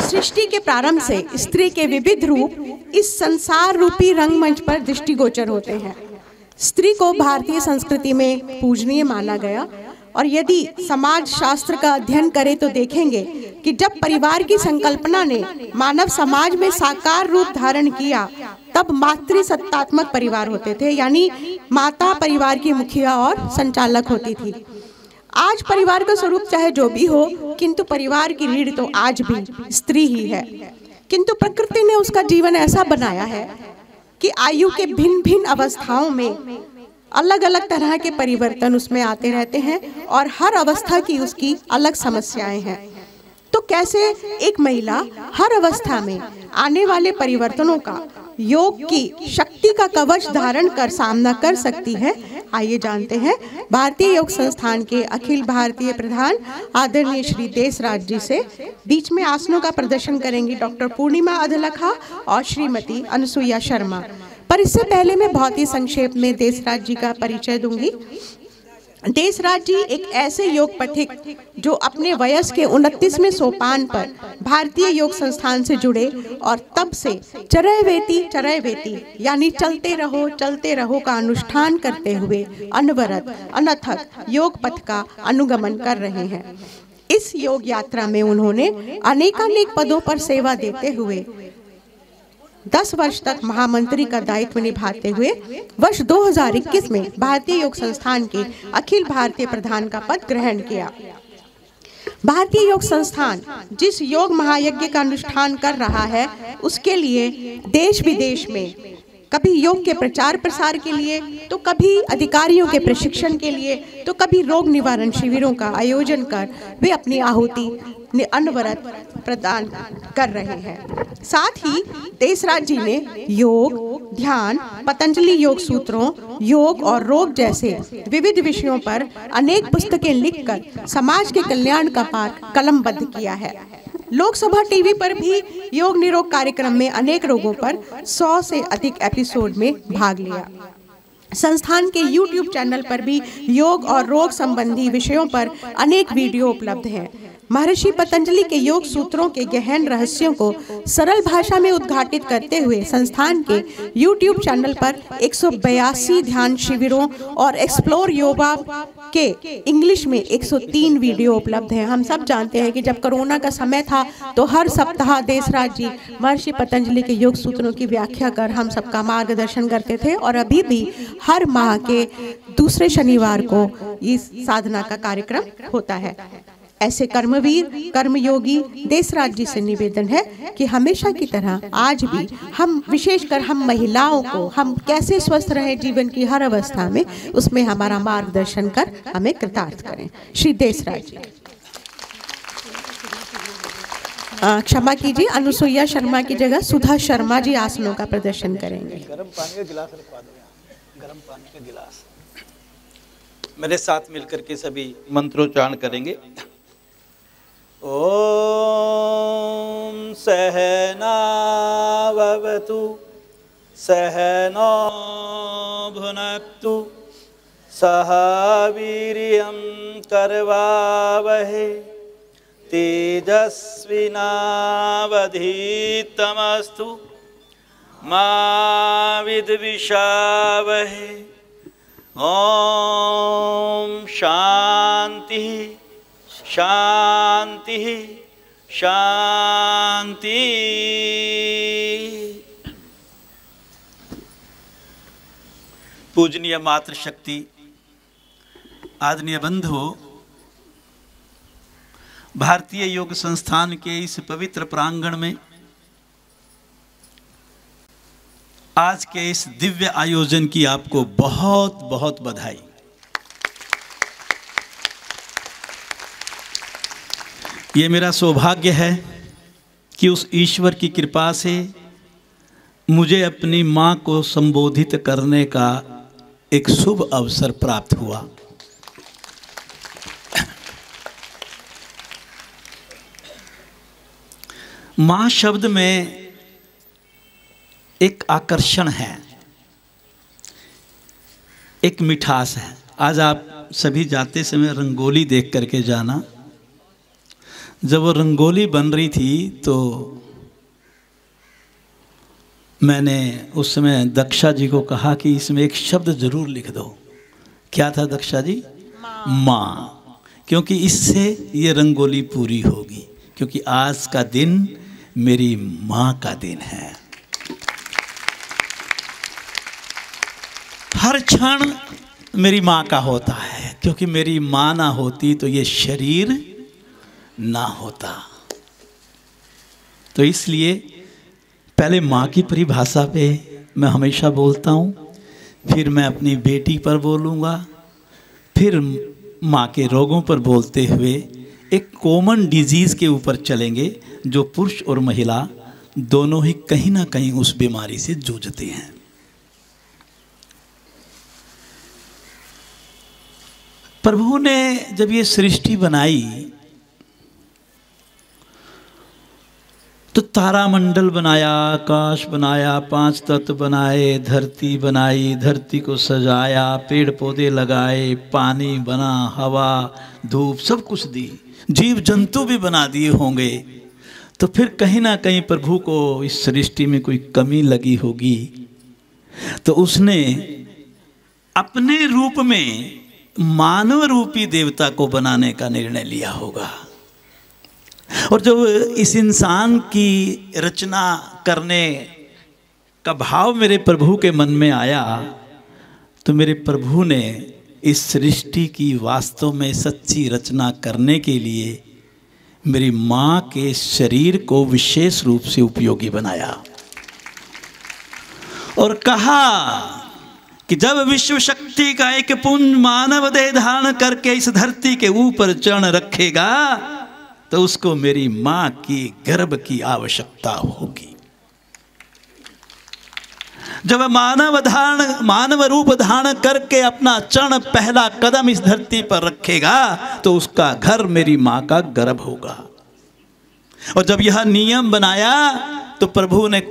सृष्टि के प्रारंभ से स्त्री के विविध रूप इस संसार रूपी रंगमंच पर दृष्टिगोचर होते हैं। स्त्री को भारतीय संस्कृति में पूजनीय माना गया और यदि समाज शास्त्र का अध्ययन करें तो देखेंगे कि जब परिवार की संकल्पना ने मानव समाज में साकार रूप धारण किया तब मातृसत्तात्मक परिवार होते थे, यानी माता परिवार की मुखिया और संचालक होती थी। आज परिवार का स्वरूप चाहे जो भी हो, किंतु परिवार की रीढ़ तो आज भी स्त्री ही है। किंतु प्रकृति ने उसका जीवन ऐसा बनाया है कि आयु के भिन्न भिन्न अवस्थाओं में अलग अलग तरह के परिवर्तन उसमें आते रहते हैं और हर अवस्था की उसकी अलग समस्याएं हैं। तो कैसे एक महिला हर अवस्था में आने वाले परिवर्तनों का योग की शक्ति का कवच धारण कर सामना कर सकती है, आइए जानते हैं भारतीय योग संस्थान के अखिल भारतीय प्रधान आदरणीय श्री देसराज जी से। बीच में आसनों का प्रदर्शन करेंगी डॉक्टर पूर्णिमा अधलखा और श्रीमती अनसुईया शर्मा। पर इससे पहले मैं बहुत ही संक्षेप में देसराज जी का परिचय दूंगी। देसराज जी एक ऐसे योग पथिक जो अपने वयस के 29वें सोपान पर भारतीय योग संस्थान से जुड़े और तब से चरैवेति यानी चलते रहो का अनुष्ठान करते हुए अनवरत अनथक योग पथ का अनुगमन कर रहे हैं। इस योग यात्रा में उन्होंने अनेकानेक पदों पर सेवा देते हुए 10 वर्ष तक महामंत्री का दायित्व निभाते हुए वर्ष 2021 में भारतीय योग संस्थान के अखिल भारतीय प्रधान का पद ग्रहण किया। भारतीय योग संस्थान जिस योग महायज्ञ का अनुष्ठान कर रहा है उसके लिए देश विदेश में कभी योग के प्रचार प्रसार के लिए, तो कभी अधिकारियों के प्रशिक्षण के लिए, तो कभी रोग निवारण शिविरों का आयोजन कर वे अपनी आहुति अनवरत प्रदान कर रहे हैं। साथ ही देसराज जी ने योग, ध्यान, पतंजलि योग सूत्रों, योग और रोग जैसे विविध विषयों पर अनेक पुस्तकें लिखकर समाज के कल्याण का पाठ कलमबद्ध किया है। लोकसभा टीवी पर भी योग निरोग कार्यक्रम में अनेक रोगों पर 100 से अधिक एपिसोड में भाग लिया। संस्थान के YouTube चैनल पर भी योग और रोग संबंधी विषयों पर अनेक वीडियो उपलब्ध हैं। महर्षि पतंजलि के योग सूत्रों के गहन रहस्यों को सरल भाषा में उद्घाटित करते हुए संस्थान के YouTube चैनल पर 182 ध्यान शिविरों और एक्सप्लोर योगा के इंग्लिश में 103 वीडियो उपलब्ध हैं। हम सब जानते हैं कि जब कोरोना का समय था तो हर सप्ताह देसराज जी महर्षि पतंजलि के योग सूत्रों की व्याख्या कर हम सबका मार्गदर्शन करते थे और अभी भी हर माह के दूसरे शनिवार को इस साधना का कार्यक्रम होता है। ऐसे कर्मवीर कर्मयोगी देसराज जी से निवेदन है कि हमेशा की तरह आज भी हम विशेषकर हम महिलाओं को हम कैसे स्वस्थ रहें जीवन की हर अवस्था में, उसमें हमारा मार्गदर्शन कर हमें कृतार्थ करें। श्री देसराज जी। क्षमा कीजिए, अनुसुईया शर्मा की जगह सुधा शर्मा जी आसनों का प्रदर्शन करेंगे। गर्म पानी का गिलास रखवा दो, गर्म पानी का गिलास। मेरे साथ मिलकर के सभी मंत्रोच्चारण करेंगे। ओम सहना भवतु सहनो भुनक्तु सह वीर्यं करवावहै तेजस्विनावधीतमस्तु मा विद्विषावहै। ओम शांति शांति शांति। पूजनीय मातृशक्ति आदरणीय बंधु, भारतीय योग संस्थान के इस पवित्र प्रांगण में आज के इस दिव्य आयोजन की आपको बहुत बहुत बधाई। ये मेरा सौभाग्य है कि उस ईश्वर की कृपा से मुझे अपनी माँ को संबोधित करने का एक शुभ अवसर प्राप्त हुआ। माँ शब्द में एक आकर्षण है, एक मिठास है। आज आप सभी जाते समय रंगोली देख करके जाना। जब वो रंगोली बन रही थी तो मैंने उस समय दक्षा जी को कहा कि इसमें एक शब्द जरूर लिख दो। क्या था दक्षा जी? माँ, क्योंकि इससे ये रंगोली पूरी होगी, क्योंकि आज का दिन मेरी माँ का दिन है। हर क्षण मेरी माँ का होता है, क्योंकि मेरी माँ ना होती तो ये शरीर ना होता। तो इसलिए पहले माँ की परिभाषा पे मैं हमेशा बोलता हूँ, फिर मैं अपनी बेटी पर बोलूँगा, फिर माँ के रोगों पर बोलते हुए एक कॉमन डिजीज़ के ऊपर चलेंगे जो पुरुष और महिला दोनों ही कहीं ना कहीं उस बीमारी से जूझते हैं। प्रभु ने जब ये सृष्टि बनाई तो तारामंडल बनाया, आकाश बनाया, 5 तत्व बनाए, धरती बनाई, धरती को सजाया, पेड़ पौधे लगाए, पानी बना, हवा, धूप, सब कुछ दी, जीव जंतु भी बना दिए होंगे। तो फिर कहीं ना कहीं प्रभु को इस सृष्टि में कोई कमी लगी होगी, तो उसने अपने रूप में मानव रूपी देवता को बनाने का निर्णय लिया होगा। और जब इस इंसान की रचना करने का भाव मेरे प्रभु के मन में आया तो मेरे प्रभु ने इस सृष्टि की वास्तव में सच्ची रचना करने के लिए मेरी माँ के शरीर को विशेष रूप से उपयोगी बनाया और कहा कि जब विश्व शक्ति का एक पुंज मानव देह धारण करके इस धरती के ऊपर चरण रखेगा तो उसको मेरी माँ की गर्भ की आवश्यकता होगी। जब मानव रूप धारण करके अपना चरण पहला कदम इस धरती पर रखेगा तो उसका घर मेरी माँ का गर्भ होगा। और जब यह नियम बनाया तो प्रभु ने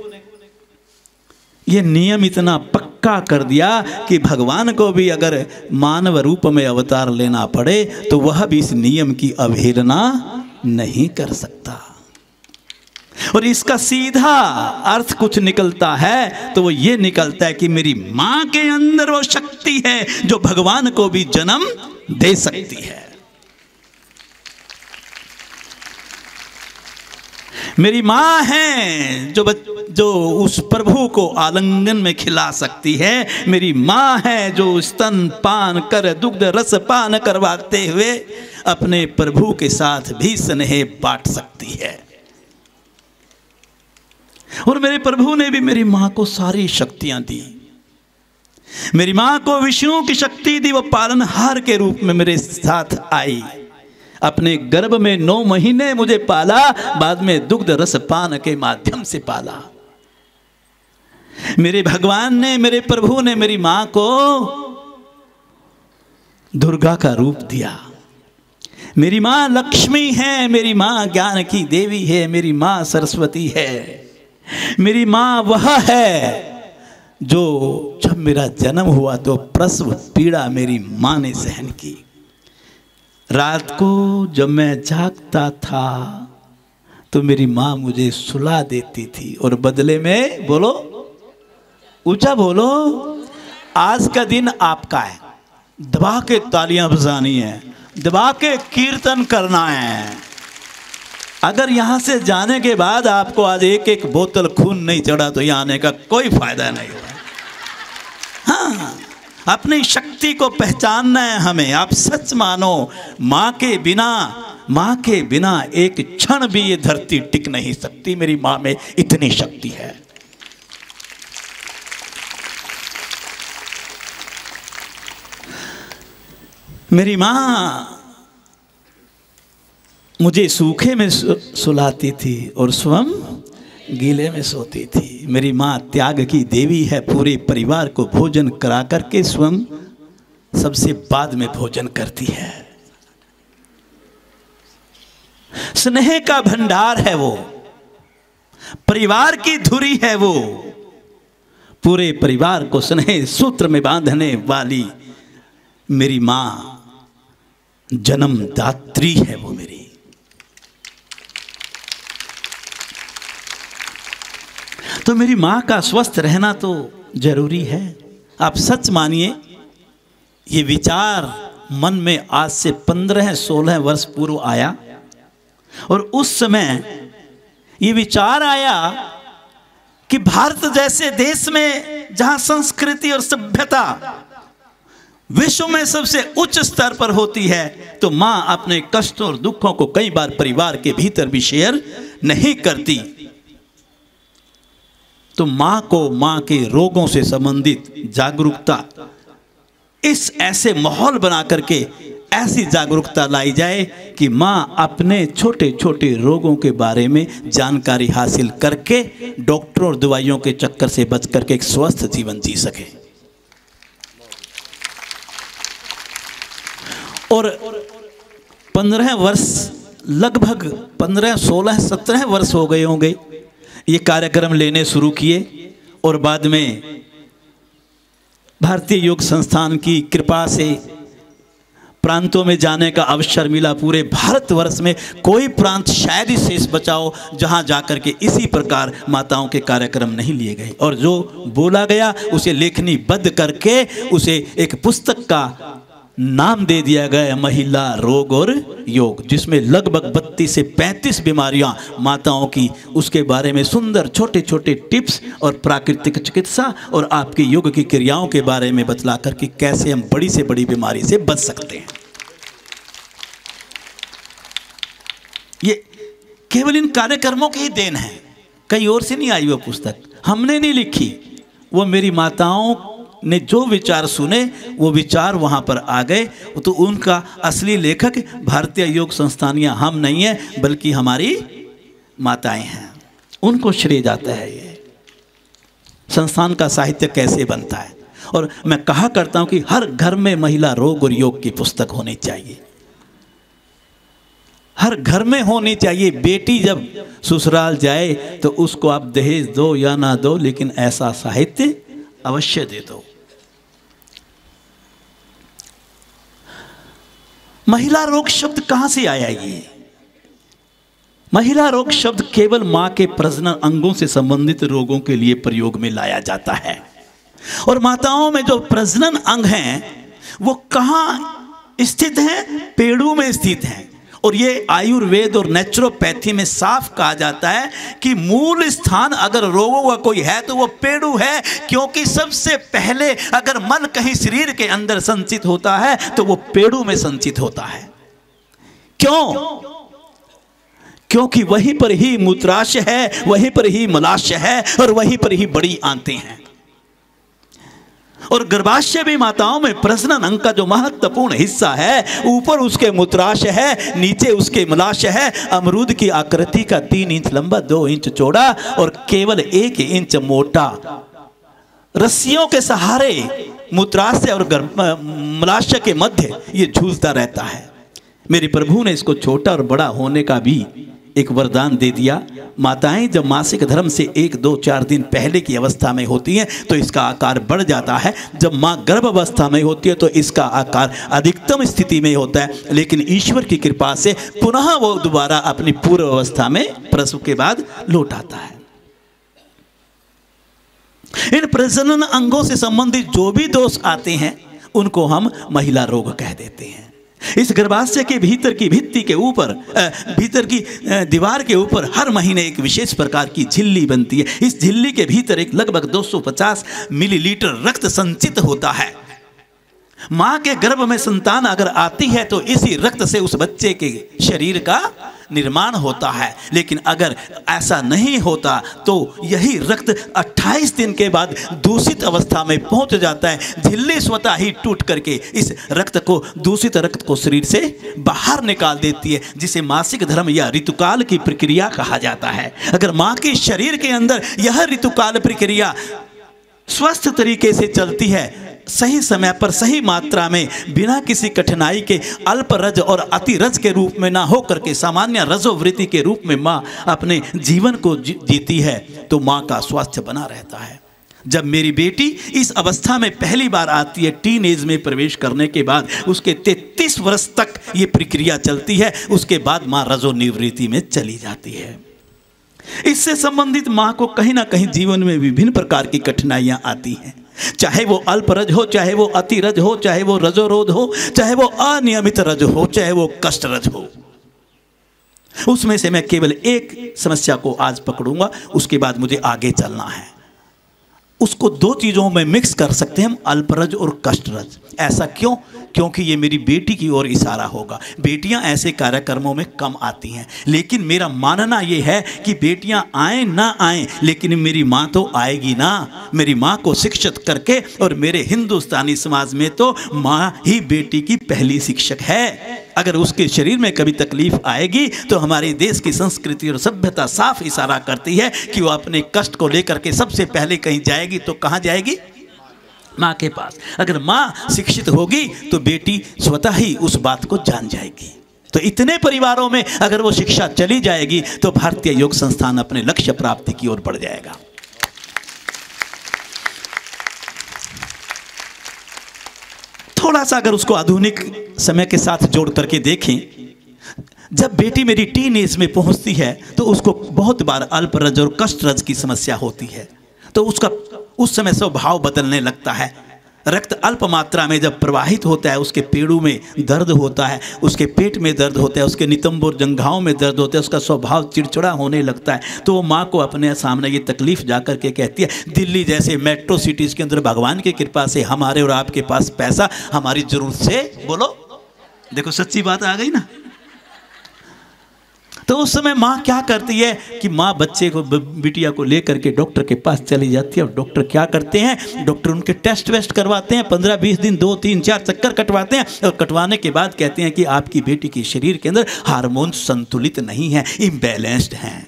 यह नियम इतना पक्का कर दिया कि भगवान को भी अगर मानव रूप में अवतार लेना पड़े तो वह भी इस नियम की अवहेलना नहीं कर सकता। और इसका सीधा अर्थ कुछ निकलता है तो वो ये निकलता है कि मेरी माँ के अंदर वो शक्ति है जो भगवान को भी जन्म दे सकती है। मेरी माँ है जो उस प्रभु को आलिंगन में खिला सकती है। मेरी माँ है जो स्तन पान कर दुग्ध रस पान करवाते हुए अपने प्रभु के साथ भी स्नेह बांट सकती है। और मेरे प्रभु ने भी मेरी माँ को सारी शक्तियां दी। मेरी माँ को विष्णु की शक्ति दी, वो पालनहार के रूप में मेरे साथ आई, अपने गर्भ में 9 महीने मुझे पाला, बाद में दुग्ध रस पान के माध्यम से पाला। मेरे भगवान ने, मेरे प्रभु ने मेरी माँ को दुर्गा का रूप दिया। मेरी माँ लक्ष्मी है, मेरी माँ ज्ञान की देवी है, मेरी माँ सरस्वती है। मेरी माँ वह है जो जब मेरा जन्म हुआ तो प्रसव पीड़ा मेरी माँ ने सहन की। रात को जब मैं जागता था तो मेरी माँ मुझे सुला देती थी और बदले में, बोलो ऊंचा बोलो, आज का दिन आपका है। दबा के तालियां बजानी है, दबा के कीर्तन करना है। अगर यहाँ से जाने के बाद आपको आज एक बोतल खून नहीं चढ़ा तो यहाँ आने का कोई फायदा नहीं हुआ। हाँ, अपनी शक्ति को पहचानना है हमें। आप सच मानो, माँ के बिना एक क्षण भी ये धरती टिक नहीं सकती। मेरी माँ में इतनी शक्ति है। मेरी माँ मुझे सूखे में सुलाती थी और स्वयं गीले में सोती थी। मेरी माँ त्याग की देवी है, पूरे परिवार को भोजन करा करके स्वयं सबसे बाद में भोजन करती है। स्नेह का भंडार है वो, परिवार की धुरी है वो, पूरे परिवार को स्नेह सूत्र में बांधने वाली मेरी माँ जन्मदात्री है वो मेरी। तो मेरी माँ का स्वस्थ रहना तो जरूरी है। आप सच मानिए, ये विचार मन में आज से 15-16 वर्ष पूर्व आया, और उस समय ये विचार आया कि भारत जैसे देश में जहां संस्कृति और सभ्यता विश्व में सबसे उच्च स्तर पर होती है, तो मां अपने कष्टों और दुखों को कई बार परिवार के भीतर भी शेयर नहीं करती। तो मां को मां के रोगों से संबंधित जागरूकता, इस ऐसे माहौल बना करके ऐसी जागरूकता लाई जाए कि मां अपने छोटे छोटे रोगों के बारे में जानकारी हासिल करके डॉक्टरों और दवाइयों के चक्कर से बच करके एक स्वस्थ जीवन जी सके। और 15 वर्ष, लगभग 15, 16, 17 वर्ष हो गए होंगे ये कार्यक्रम लेने शुरू किए, और बाद में भारतीय योग संस्थान की कृपा से प्रांतों में जाने का अवसर मिला। पूरे भारतवर्ष में कोई प्रांत शायद ही शेष बचाओ जहां जाकर के इसी प्रकार माताओं के कार्यक्रम नहीं लिए गए, और जो बोला गया उसे लेखनीबद्ध करके उसे एक पुस्तक का नाम दे दिया गया, महिला रोग और योग, जिसमें लगभग 32 से 35 बीमारियां माताओं की, उसके बारे में सुंदर छोटे छोटे टिप्स और प्राकृतिक चिकित्सा और आपके योग की क्रियाओं के बारे में बतला करके कैसे हम बड़ी से बड़ी बीमारी से बच सकते हैं। ये केवल इन कार्यक्रमों की ही देन है, कहीं और से नहीं आई वो पुस्तक, हमने नहीं लिखी, वो मेरी माताओं ने जो विचार सुने वो विचार वहाँ पर आ गए। तो उनका असली लेखक भारतीय योग संस्थानियाँ हम नहीं हैं, बल्कि हमारी माताएं हैं, उनको श्रेय जाता है ये संस्थान का साहित्य कैसे बनता है। और मैं कहा करता हूँ कि हर घर में महिला रोग और योग की पुस्तक होनी चाहिए, हर घर में होनी चाहिए। बेटी जब ससुराल जाए तो उसको आप दहेज दो या ना दो, लेकिन ऐसा साहित्य अवश्य दे दो। महिला रोग शब्द कहां से आया? ये महिला रोग शब्द केवल मां के प्रजनन अंगों से संबंधित रोगों के लिए प्रयोग में लाया जाता है। और माताओं में जो प्रजनन अंग हैं वो कहां स्थित हैं? पेड़ों में स्थित हैं। और ये आयुर्वेद और नेचुरोपैथी में साफ कहा जाता है कि मूल स्थान अगर रोगों का कोई है तो वो पेड़ू है, क्योंकि सबसे पहले अगर मन कहीं शरीर के अंदर संचित होता है तो वो पेड़ू में संचित होता है। क्यों? क्योंकि वहीं पर ही मूत्राशय है, वहीं पर ही मलाशय है, और वहीं पर ही बड़ी आंतें हैं। और गर्भाशय भी माताओं में प्रजनन अंग का जो महत्वपूर्ण हिस्सा है, ऊपर उसके मूत्राशय है, नीचे उसके मलाशय है। अमरूद की आकृति का 3 इंच लंबा, 2 इंच चौड़ा और केवल 1 इंच मोटा, रस्सियों के सहारे मूत्राशय और मलाशय के मध्य ये झूलता रहता है। मेरे प्रभु ने इसको छोटा और बड़ा होने का भी एक वरदान दे दिया। माताएं जब मासिक धर्म से 1, 2, 4 दिन पहले की अवस्था में होती हैं तो इसका आकार बढ़ जाता है। जब माँ गर्भ अवस्था में होती है तो इसका आकार अधिकतम स्थिति में होता है, लेकिन ईश्वर की कृपा से पुनः वो दोबारा अपनी पूर्व अवस्था में प्रसव के बाद लौट आता है। इन प्रजनन अंगों से संबंधित जो भी दोष आते हैं उनको हम महिला रोग कह देते हैं। इस गर्भाशय के भीतर की भित्ति के ऊपर, भीतर की दीवार के ऊपर हर महीने एक विशेष प्रकार की झिल्ली बनती है। इस झिल्ली के भीतर एक लगभग 250 मिलीलीटर रक्त संचित होता है। माँ के गर्भ में संतान अगर आती है तो इसी रक्त से उस बच्चे के शरीर का निर्माण होता है, लेकिन अगर ऐसा नहीं होता तो यही रक्त 28 दिन के बाद दूषित अवस्था में पहुंच जाता है। झिल्ली स्वतः ही टूट करके इस रक्त को, दूषित रक्त को शरीर से बाहर निकाल देती है, जिसे मासिक धर्म या ऋतुकाल की प्रक्रिया कहा जाता है। अगर माँ के शरीर के अंदर यह ऋतुकाल प्रक्रिया स्वस्थ तरीके से चलती है, सही समय पर सही मात्रा में, बिना किसी कठिनाई के, अल्प रज और अति रज के रूप में ना हो करके सामान्य रजोवृत्ति के रूप में माँ अपने जीवन को जीती है, तो माँ का स्वास्थ्य बना रहता है। जब मेरी बेटी इस अवस्था में पहली बार आती है, टीन एज में प्रवेश करने के बाद, उसके 33 वर्ष तक ये प्रक्रिया चलती है। उसके बाद माँ रजोनिवृत्ति में चली जाती है। इससे संबंधित माँ को कहीं ना कहीं जीवन में विभिन्न प्रकार की कठिनाइयाँ आती हैं, चाहे वो अल्परज हो, चाहे वो अतिरज हो, चाहे वो रजोरोध हो, चाहे वो अनियमित रज हो, चाहे वो कष्टरज हो। उसमें से मैं केवल एक समस्या को आज पकड़ूंगा, उसके बाद मुझे आगे चलना है। उसको दो चीज़ों में मिक्स कर सकते हैं हम, अल्परज और कष्टरज। ऐसा क्यों? क्योंकि ये मेरी बेटी की ओर इशारा होगा। बेटियां ऐसे कार्यक्रमों में कम आती हैं, लेकिन मेरा मानना ये है कि बेटियां आए ना आए, लेकिन मेरी माँ तो आएगी ना। मेरी माँ को शिक्षित करके, और मेरे हिंदुस्तानी समाज में तो माँ ही बेटी की पहली शिक्षक है। अगर उसके शरीर में कभी तकलीफ आएगी तो हमारे देश की संस्कृति और सभ्यता साफ इशारा करती है कि वो अपने कष्ट को लेकर के सबसे पहले कहीं जाएगी तो कहाँ जाएगी? माँ के पास। अगर माँ शिक्षित होगी तो बेटी स्वतः ही उस बात को जान जाएगी। तो इतने परिवारों में अगर वो शिक्षा चली जाएगी तो भारतीय योग संस्थान अपने लक्ष्य प्राप्ति की ओर बढ़ जाएगा। थोड़ा सा अगर उसको आधुनिक समय के साथ जोड़ करके देखें, जब बेटी मेरी टीन एज में पहुंचती है तो उसको बहुत बार अल्परज और कष्टरज की समस्या होती है। तो उसका उस समय स्वभाव बदलने लगता है। रक्त अल्प मात्रा में जब प्रवाहित होता है, उसके पेड़ों में दर्द होता है, उसके पेट में दर्द होता है, उसके नितंब और जंघाओं में दर्द होता है, उसका स्वभाव चिड़चिड़ा होने लगता है। तो वो माँ को अपने सामने ये तकलीफ जा कर के कहती है, दिल्ली जैसे मेट्रो सिटीज़ के अंदर भगवान की कृपा से हमारे और आपके पास पैसा हमारी ज़रूरत से, बोलो देखो सच्ची बात आ गई ना। तो उस समय माँ क्या करती है कि माँ बच्चे को, बिटिया को लेकर के डॉक्टर के पास चली जाती है। और डॉक्टर क्या करते हैं, डॉक्टर उनके टेस्ट वेस्ट करवाते हैं, 15-20 दिन 2-3-4 चक्कर कटवाते हैं, और कटवाने के बाद कहते हैं कि आपकी बेटी के शरीर के अंदर हार्मोन संतुलित नहीं है, इम्बैलेंस्ड हैं।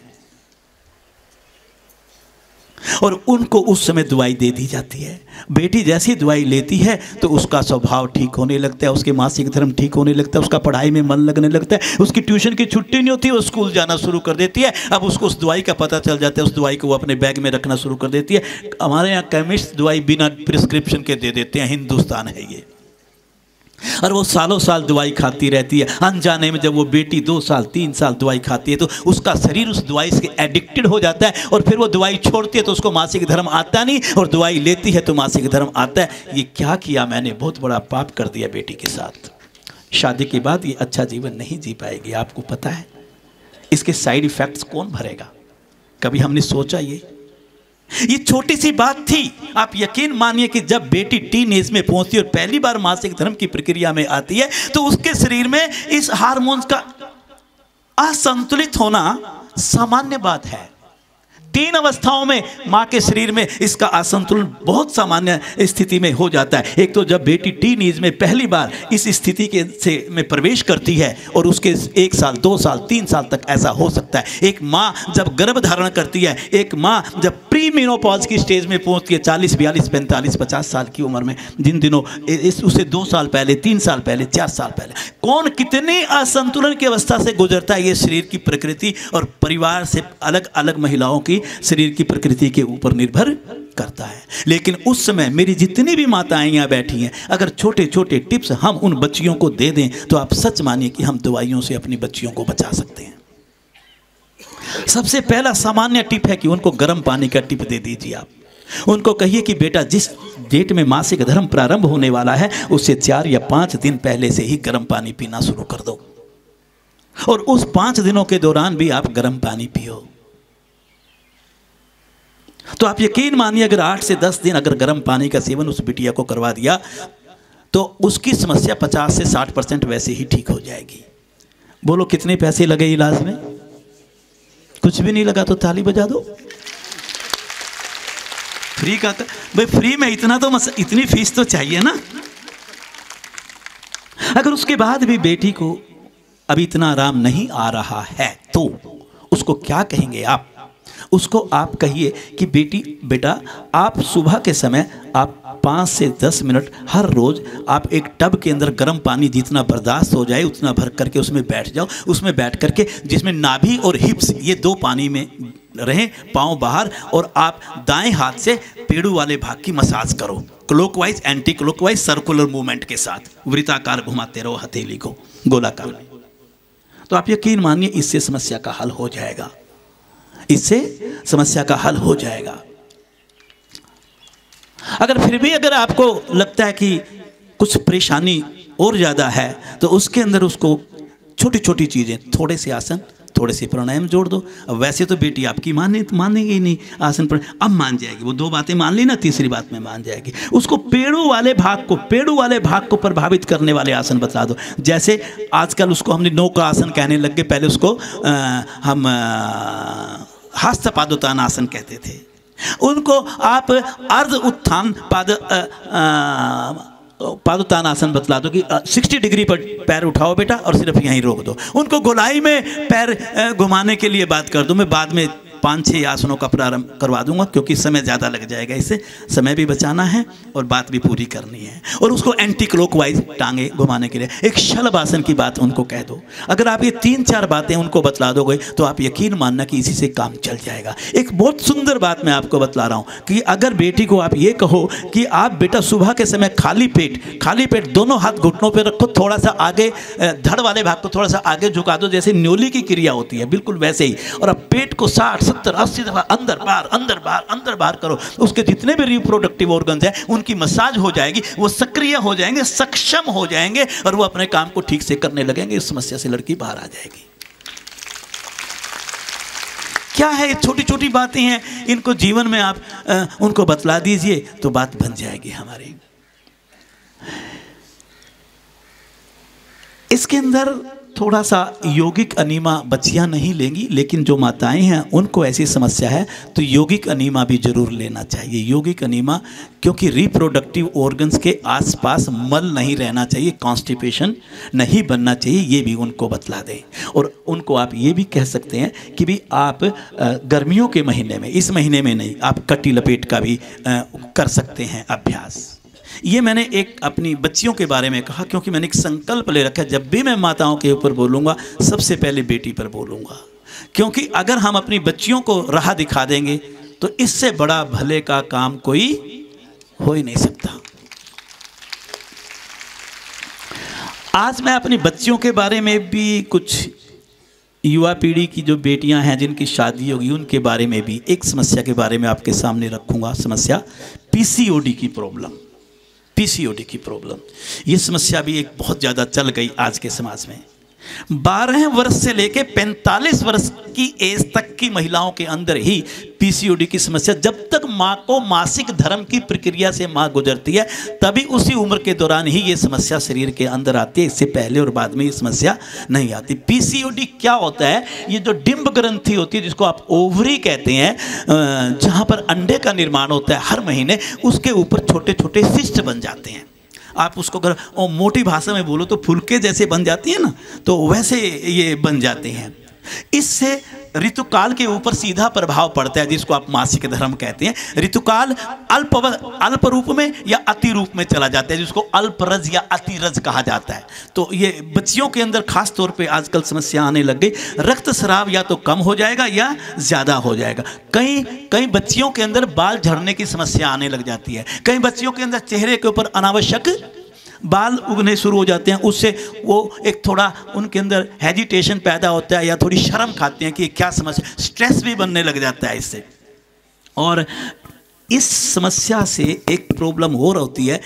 और उनको उस समय दवाई दे दी जाती है। बेटी जैसी दवाई लेती है तो उसका स्वभाव ठीक होने लगता है, उसके मासिक धर्म ठीक होने लगता है, उसका पढ़ाई में मन लगने लगता है, उसकी ट्यूशन की छुट्टी नहीं होती, वो स्कूल जाना शुरू कर देती है। अब उसको उस दवाई का पता चल जाता है, उस दवाई को वो अपने बैग में रखना शुरू कर देती है। हमारे यहाँ केमिस्ट दवाई बिना प्रिस्क्रिप्शन के दे देते हैं, हिंदुस्तान है ये। और वो सालों साल दवाई खाती रहती है। अनजाने में जब वो बेटी 2 साल 3 साल दवाई खाती है तो उसका शरीर उस दवाई से एडिक्टेड हो जाता है, और फिर वो दवाई छोड़ती है तो उसको मासिक धर्म आता नहीं, और दवाई लेती है तो मासिक धर्म आता है। ये क्या किया मैंने, बहुत बड़ा पाप कर दिया बेटी के साथ। शादी के बाद ये अच्छा जीवन नहीं जी पाएगी, आपको पता है। इसके साइड इफेक्ट्स कौन भरेगा? कभी हमने सोचा ये छोटी सी बात थी। आप यकीन मानिए कि जब बेटी टीन एज में पहुंचती है और पहली बार मासिक धर्म की प्रक्रिया में आती है तो उसके शरीर में इस हार्मोन्स का असंतुलित होना सामान्य बात है। 3 अवस्थाओं में माँ के शरीर में इसका असंतुलन बहुत सामान्य स्थिति में हो जाता है। एक तो जब बेटी टीन एज में पहली बार इस स्थिति में प्रवेश करती है और उसके 1 साल 2 साल 3 साल तक ऐसा हो सकता है। एक माँ जब गर्भ धारण करती है, एक माँ जब प्री मेनोपॉज की स्टेज में पहुंचती है 40 42 45 50 साल की उम्र में, जिन दिनों उसे 2 साल पहले 3 साल पहले 4 साल पहले कौन कितने असंतुलन की अवस्था से गुजरता है, ये शरीर की प्रकृति और परिवार से अलग अलग महिलाओं की शरीर की प्रकृति के ऊपर निर्भर करता है। लेकिन उस समय मेरी जितनी भी माताएं यहाँ बैठी हैं, अगर छोटे छोटे टिप्स हम उन बच्चियों को दे दें तो आप सच मानिए कि हम दवाइयों से अपनी बच्चियों को बचा सकते हैं। सबसे पहला सामान्य टिप है कि उनको गर्म पानी का टिप दे दीजिए। आप उनको कहिए कि बेटा जिस डेट में मासिक धर्म प्रारंभ होने वाला है उससे 4 या 5 दिन पहले से ही गर्म पानी पीना शुरू कर दो, और उस 5 दिनों के दौरान भी आप गर्म पानी पियो। तो आप यकीन मानिए अगर 8 से 10 दिन अगर गर्म पानी का सेवन उस बिटिया को करवा दिया तो उसकी समस्या 50 से 60% वैसे ही ठीक हो जाएगी। बोलो कितने पैसे लगे इलाज में? कुछ भी नहीं लगा तो ताली बजा दो। फ्री का भाई, फ्री में इतना तो इतनी फीस तो चाहिए ना। अगर उसके बाद भी बेटी को अभी इतना आराम नहीं आ रहा है तो उसको क्या कहेंगे आप? उसको आप कहिए कि बेटा आप सुबह के समय आप 5 से 10 मिनट हर रोज़ आप एक टब के अंदर गर्म पानी जितना बर्दाश्त हो जाए उतना भर करके उसमें बैठ जाओ। उसमें बैठ करके जिसमें नाभि और हिप्स ये 2 पानी में रहें, पाँव बाहर, और आप दाएं हाथ से पेड़ू वाले भाग की मसाज करो, clockwise anti clockwise circular movement के साथ वृत्ताकार घुमाते रहो हथेली को गोलाकार। तो आप यकीन मानिए इससे समस्या का हल हो जाएगा। इससे समस्या का हल हो जाएगा। अगर फिर भी अगर आपको लगता है कि कुछ परेशानी और ज़्यादा है तो उसके अंदर उसको छोटी छोटी चीज़ें, थोड़े से आसन, थोड़े से प्राणायाम जोड़ दो। अब वैसे तो बेटी आपकी मानेगी नहीं आसन पर, अब मान जाएगी। वो 2 बातें मान ली ना, तीसरी बात में मान जाएगी। उसको पेड़ों वाले भाग को प्रभावित करने वाले आसन बता दो। जैसे आजकल उसको हमने नौका आसन कहने लग गए, पहले उसको हम हस्त पादोत्तान आसन कहते थे। उनको आप अर्ध उत्थान पादोत्तान आसन बतला दो कि 60 डिग्री पर पैर उठाओ बेटा और सिर्फ यहीं रोक दो। उनको गोलाई में पैर घुमाने के लिए बात कर दो। मैं बाद में 5-6 आसनों का प्रारंभ करवा दूंगा क्योंकि समय ज़्यादा लग जाएगा। इससे समय भी बचाना है और बात भी पूरी करनी है। और उसको एंटी क्लॉकवाइज टांगे घुमाने के लिए एक शलभ आसन की बात उनको कह दो। अगर आप ये 3-4 बातें उनको बतला दोगे तो आप यकीन मानना कि इसी से काम चल जाएगा। एक बहुत सुंदर बात मैं आपको बतला रहा हूँ कि अगर बेटी को आप ये कहो कि आप बेटा सुबह के समय खाली पेट दोनों हाथ घुटनों पर रखो, थोड़ा सा आगे धड़ वाले भाग को थोड़ा सा आगे झुका दो, जैसे न्योली की क्रिया होती है बिल्कुल वैसे ही। और अब पेट को 60-70-80 दफा अंदर बाहर करो। उसके जितने भी रिप्रोडक्टिव ऑर्गन्स हैं उनकी मसाज हो जाएगी, वो सक्रिय हो जाएंगे, सक्षम हो जाएंगे और वो अपने काम को ठीक से करने लगेंगे। इस समस्या से लड़की बाहर आ जाएगी। क्या है, छोटी छोटी बातें हैं, इनको जीवन में आप उनको बतला दीजिए तो बात बन जाएगी हमारी। इसके अंदर थोड़ा सा यौगिक अनीमा बच्चियां नहीं लेंगी, लेकिन जो माताएं हैं उनको ऐसी समस्या है तो यौगिक अनीमा भी जरूर लेना चाहिए। यौगिक अनीमा क्योंकि रिप्रोडक्टिव ऑर्गन्स के आसपास मल नहीं रहना चाहिए, कॉन्स्टिपेशन नहीं बनना चाहिए, ये भी उनको बतला दें। और उनको आप ये भी कह सकते हैं कि भी आप गर्मियों के महीने में, इस महीने में नहीं, आप कटी लपेट का भी कर सकते हैं अभ्यास। ये मैंने एक अपनी बच्चियों के बारे में कहा क्योंकि मैंने एक संकल्प ले रखा है, जब भी मैं माताओं के ऊपर बोलूँगा सबसे पहले बेटी पर बोलूँगा। क्योंकि अगर हम अपनी बच्चियों को राह दिखा देंगे तो इससे बड़ा भले का काम कोई हो ही नहीं सकता। आज मैं अपनी बच्चियों के बारे में भी, कुछ युवा पीढ़ी की जो बेटियां हैं जिनकी शादी होगी उनके बारे में भी एक समस्या के बारे में आपके सामने रखूँगा। समस्या पीसीओडी की प्रॉब्लम। पीसीओडी की प्रॉब्लम, ये समस्या भी एक बहुत ज़्यादा चल गई आज के समाज में। 12 वर्ष से लेकर 45 वर्ष की एज तक की महिलाओं के अंदर ही पीसीओडी की समस्या, जब तक माँ को मासिक धर्म की प्रक्रिया से माँ गुजरती है तभी उसी उम्र के दौरान ही ये समस्या शरीर के अंदर आती है। इससे पहले और बाद में ये समस्या नहीं आती। पीसीओडी क्या होता है? ये जो डिंब ग्रंथि होती है जिसको आप ओवरी कहते हैं, जहाँ पर अंडे का निर्माण होता है हर महीने, उसके ऊपर छोटे छोटे सिस्ट बन जाते हैं। आप उसको अगर मोटी भाषा में बोलो तो फुलके जैसे बन जाती है ना, तो वैसे ये बन जाते हैं। इससे ऋतुकाल के ऊपर सीधा प्रभाव पड़ता है, जिसको आप मासिक धर्म कहते हैं। ऋतुकाल अल्प रूप में या अति रूप में चला जाता है, जिसको अल्परज या अतिरज कहा जाता है। तो ये बच्चियों के अंदर खास तौर पे आजकल समस्या आने लग गई। रक्त स्राव या तो कम हो जाएगा या ज़्यादा हो जाएगा। कई बच्चियों के अंदर बाल झड़ने की समस्या आने लग जाती है। कई बच्चियों के अंदर चेहरे के ऊपर अनावश्यक बाल उगने शुरू हो जाते हैं। उससे वो एक थोड़ा उनके अंदर हेजिटेशन पैदा होता है या थोड़ी शर्म खाते हैं कि क्या समस्या, स्ट्रेस भी बनने लग जाता है इससे। और इस समस्या से एक प्रॉब्लम और होती है,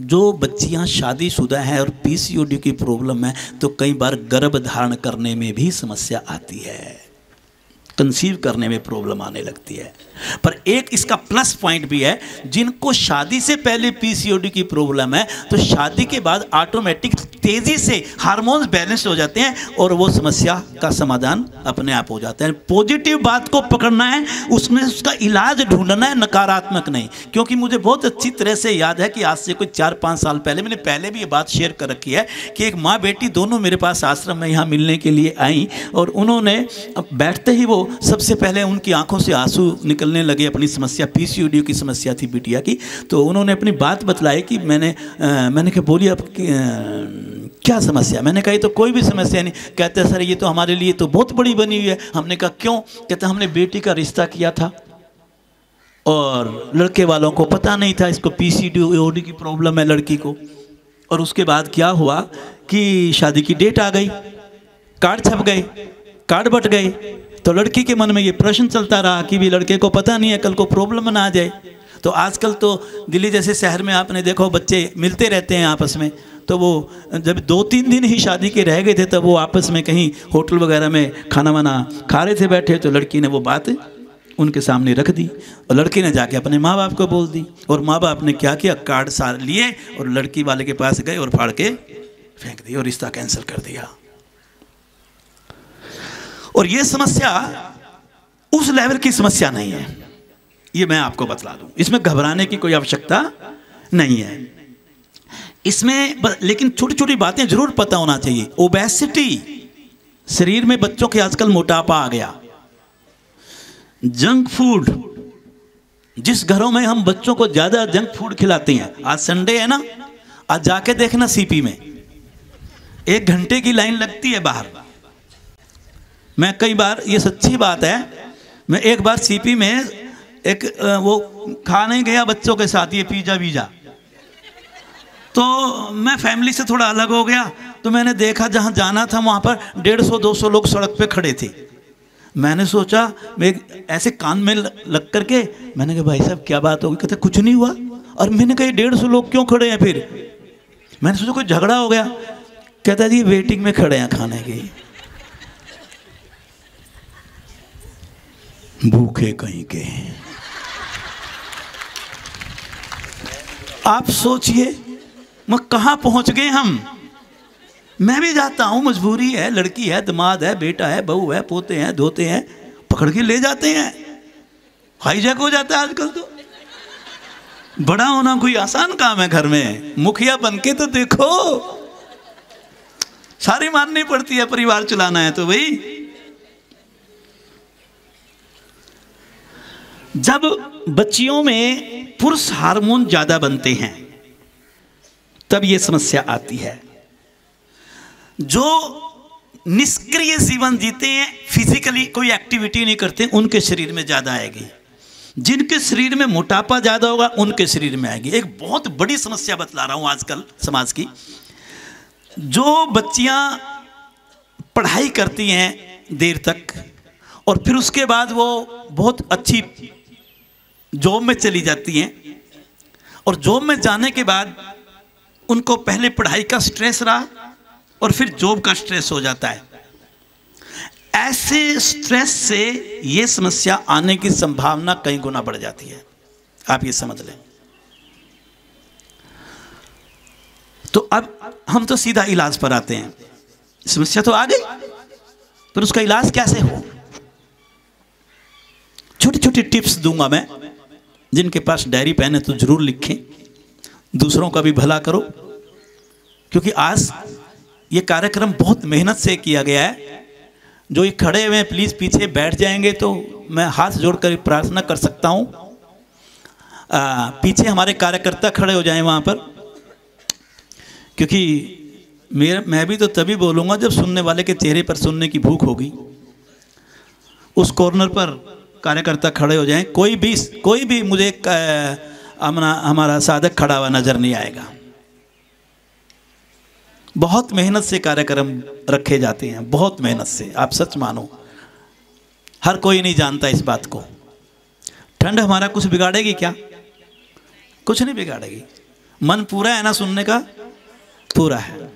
जो बच्चियां शादीशुदा हैं और पीसीओडी की प्रॉब्लम है तो कई बार गर्भ धारण करने में भी समस्या आती है, कंसीव करने में प्रॉब्लम आने लगती है। पर एक इसका प्लस पॉइंट भी है, जिनको शादी से पहले पीसीओडी की प्रॉब्लम है तो शादी के बाद ऑटोमेटिक तेजी से हार्मोन्स बैलेंस हो जाते हैं और वो समस्या का समाधान अपने आप हो जाता है। पॉजिटिव बात को पकड़ना है, उसमें उसका इलाज ढूंढना है, नकारात्मक नहीं। क्योंकि मुझे बहुत अच्छी तरह से याद है कि आज से कुछ 4-5 साल पहले मैंने पहले भी ये बात शेयर कर रखी है कि एक माँ बेटी दोनों मेरे पास आश्रम में यहाँ मिलने के लिए आई और उन्होंने बैठते ही वो सबसे पहले उनकी आंखों से आंसू निकलने लगे। अपनी समस्या पीसीओडी की समस्या थी बिटिया की। तो उन्होंने अपनी बात बतलाई कि मैंने कहा बोली अब क्या समस्या? मैंने कहा ये तो कोई भी समस्या नहीं। कहते सर ये तो हमारे लिए तो बहुत बड़ी बनी हुई है। हमने कहा क्यों? कहते हमने बेटी का रिश्ता किया था और लड़के वालों को पता नहीं था इसको पीसीओडी की प्रॉब्लम है लड़की को। और उसके बाद क्या हुआ कि शादी की डेट आ गई, कार्ड छप गए, कार्ड बट गए, तो लड़की के मन में ये प्रश्न चलता रहा कि भी लड़के को पता नहीं है कल को प्रॉब्लम ना आ जाए। तो आजकल तो दिल्ली जैसे शहर में आपने देखो बच्चे मिलते रहते हैं आपस में, तो वो जब 2-3 दिन ही शादी के रह गए थे तब वो आपस में कहीं होटल वगैरह में खाना वाना खा रहे थे बैठे, तो लड़की ने वो बात उनके सामने रख दी और लड़की ने जाके अपने माँ बाप को बोल दी। और माँ बाप ने क्या किया, कार्ड सार लिए और लड़की वाले के पास गए और फाड़ के फेंक दिया और रिश्ता कैंसिल कर दिया। और ये समस्या उस लेवल की समस्या नहीं है, ये मैं आपको बतला दूं। इसमें घबराने की कोई आवश्यकता नहीं है इसमें, लेकिन छोटी छोटी बातें जरूर पता होना चाहिए। ओबेसिटी, शरीर में बच्चों के आजकल मोटापा आ गया। जंक फूड, जिस घरों में हम बच्चों को ज्यादा जंक फूड खिलाते हैं, आज संडे है ना, आज जाके देखना सीपी में 1 घंटे की लाइन लगती है बाहर। मैं कई बार, ये सच्ची बात है, मैं एक बार सीपी में एक वो खाने गया बच्चों के साथ, ये पिज्जा वीजा, तो मैं फैमिली से थोड़ा अलग हो गया। तो मैंने देखा जहाँ जाना था वहाँ पर 150-200 लोग सड़क पे खड़े थे। मैंने सोचा, मैं ऐसे कान में लग करके मैंने कहा भाई साहब क्या बात होगी? कहते कुछ नहीं हुआ। और मैंने कहा 150 लोग क्यों खड़े हैं? फिर मैंने सोचा कोई झगड़ा हो गया। कहता जी वेटिंग में खड़े हैं खाने के। भूखे कहीं के। आप सोचिए मैं कहाँ पहुंच गए हम। मैं भी जाता हूँ, मजबूरी है, लड़की है, दामाद है, बेटा है, बहू है, पोते हैं, धोते हैं, पकड़ के ले जाते हैं। हाईजैक हो जाता है आजकल। तो बड़ा होना कोई आसान काम है घर में। मुखिया बनके तो देखो, सारी माननी पड़ती है, परिवार चलाना है तो भाई। जब बच्चियों में पुरुष हार्मोन ज्यादा बनते हैं तब यह समस्या आती है। जो निष्क्रिय जीवन जीते हैं, फिजिकली कोई एक्टिविटी नहीं करते, उनके शरीर में ज्यादा आएगी। जिनके शरीर में मोटापा ज्यादा होगा उनके शरीर में आएगी। एक बहुत बड़ी समस्या बतला रहा हूं आजकल समाज की। जो बच्चियां पढ़ाई करती हैं देर तक और फिर उसके बाद वो बहुत अच्छी जॉब में चली जाती हैं, और जॉब में जाने के बाद उनको पहले पढ़ाई का स्ट्रेस रहा और फिर जॉब का स्ट्रेस हो जाता है। ऐसे स्ट्रेस से ये समस्या आने की संभावना कई गुना बढ़ जाती है, आप ये समझ लें। तो अब हम तो सीधा इलाज पर आते हैं। समस्या तो आ गई, पर उसका इलाज कैसे हो? छोटी छोटी टिप्स दूंगा मैं। जिनके पास डायरी पेन है तो जरूर लिखें, दूसरों का भी भला करो, क्योंकि आज ये कार्यक्रम बहुत मेहनत से किया गया है। जो ये खड़े हुए हैं प्लीज़ पीछे बैठ जाएंगे तो मैं हाथ जोड़कर प्रार्थना कर सकता हूँ। पीछे हमारे कार्यकर्ता खड़े हो जाएं वहाँ पर, क्योंकि मैं भी तो तभी बोलूँगा जब सुनने वाले के चेहरे पर सुनने की भूख होगी। उस कॉर्नर पर कार्यकर्ता खड़े हो जाएं। कोई भी मुझे हमारा साधक खड़ा हुआ नजर नहीं आएगा। बहुत मेहनत से कार्यक्रम रखे जाते हैं, बहुत मेहनत से, आप सच मानो। हर कोई नहीं जानता इस बात को। ठंड हमारा कुछ बिगाड़ेगी क्या? कुछ नहीं बिगाड़ेगी। मन पूरा है ना सुनने का? पूरा है।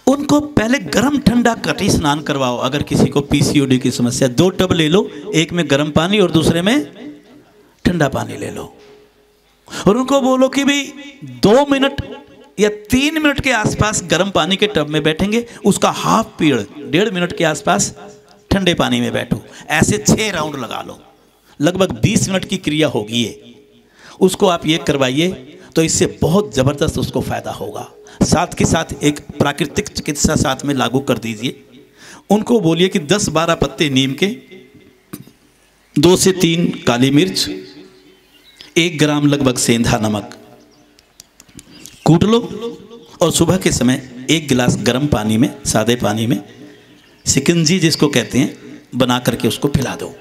उनको पहले गर्म ठंडा कटी स्नान करवाओ। अगर किसी को पीसीओडी की समस्या, 2 टब ले लो, एक में गर्म पानी और दूसरे में ठंडा पानी ले लो, और उनको बोलो कि भाई 2 मिनट या 3 मिनट के आसपास गर्म पानी के टब में बैठेंगे, उसका हाफ पीरियड 1.5 मिनट के आसपास ठंडे पानी में बैठो। ऐसे 6 राउंड लगा लो, लगभग 20 मिनट की क्रिया होगी ये। उसको आप ये करवाइए तो इससे बहुत ज़बरदस्त उसको फ़ायदा होगा। साथ के साथ एक प्राकृतिक चिकित्सा साथ में लागू कर दीजिए। उनको बोलिए कि 10-12 पत्ते नीम के, 2 से 3 काली मिर्च, 1 ग्राम लगभग सेंधा नमक कूट लो और सुबह के समय 1 गिलास गर्म पानी में, सादे पानी में शिकंजी जिसको कहते हैं, बना करके उसको पिला दो।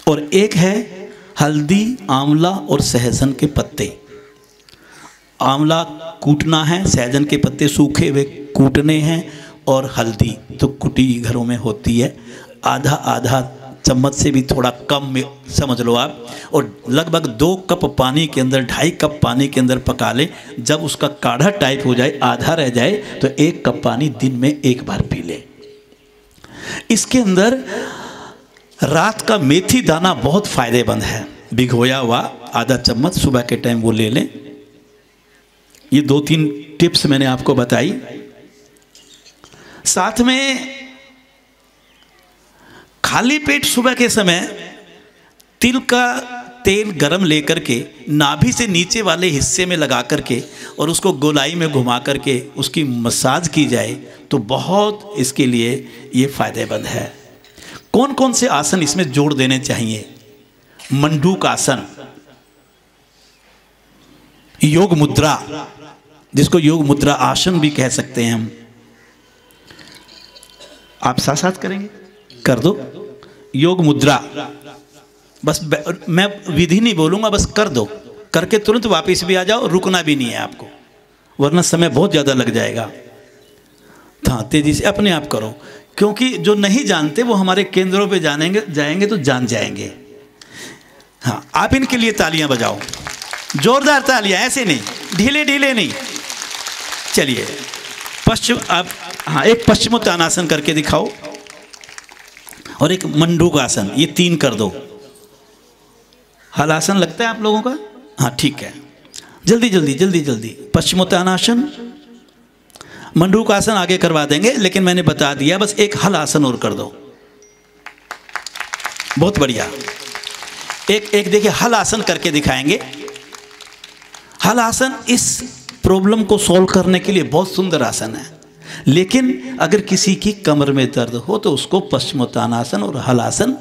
और एक है हल्दी, आंवला और सहजन के पत्ते। आंवला कूटना है, सहजन के पत्ते सूखे हुए कूटने हैं और हल्दी तो कुटी घरों में होती है, आधा आधा चम्मच से भी थोड़ा कम में समझ लो आप, और लगभग 2 कप पानी के अंदर 2.5 कप पानी के अंदर पका लें। जब उसका काढ़ा टाइप हो जाए, आधा रह जाए, तो 1 कप पानी दिन में 1 बार पी लें। इसके अंदर रात का मेथी दाना बहुत फायदेमंद है, भिगोया हुआ आधा चम्मच सुबह के टाइम वो ले लें। ये 2-3 टिप्स मैंने आपको बताई। साथ में खाली पेट सुबह के समय तिल का तेल गरम लेकर के नाभि से नीचे वाले हिस्से में लगा करके और उसको गोलाई में घुमा करके उसकी मसाज की जाए तो बहुत इसके लिए ये फायदेमंद है। कौन कौन से आसन इसमें जोड़ देने चाहिए? मंडूक आसन, योग मुद्रा, जिसको योग मुद्रा आसन भी कह सकते हैं हम। आप साथ साथ करेंगे? कर दो। योग मुद्रा, बस मैं विधि नहीं बोलूंगा, बस कर दो, करके तुरंत वापस भी आ जाओ, रुकना भी नहीं है आपको, वरना समय बहुत ज़्यादा लग जाएगा। हाँ, तेजी से अपने आप करो, क्योंकि जो नहीं जानते वो हमारे केंद्रों पे जाएंगे तो जान जाएंगे। हाँ, आप इनके लिए तालियां बजाओ, जोरदार तालियां, ऐसे नहीं, ढीले ढीले नहीं। चलिए पश्चिम, आप हाँ एक पश्चिमोत्तानासन करके दिखाओ और एक मंडूक आसन, ये 3 कर दो। हलासन लगता है आप लोगों का? हाँ ठीक है, जल्दी जल्दी जल्दी जल्दी। पश्चिमोत्तानासन, मंडूक आसन आगे करवा देंगे, लेकिन मैंने बता दिया, बस एक हल आसन और कर दो। बहुत बढ़िया। एक देखिए हल आसन करके दिखाएंगे। हल आसन इस प्रॉब्लम को सॉल्व करने के लिए बहुत सुंदर आसन है, लेकिन अगर किसी की कमर में दर्द हो तो उसको पश्चिमोत्तानासन और हलासन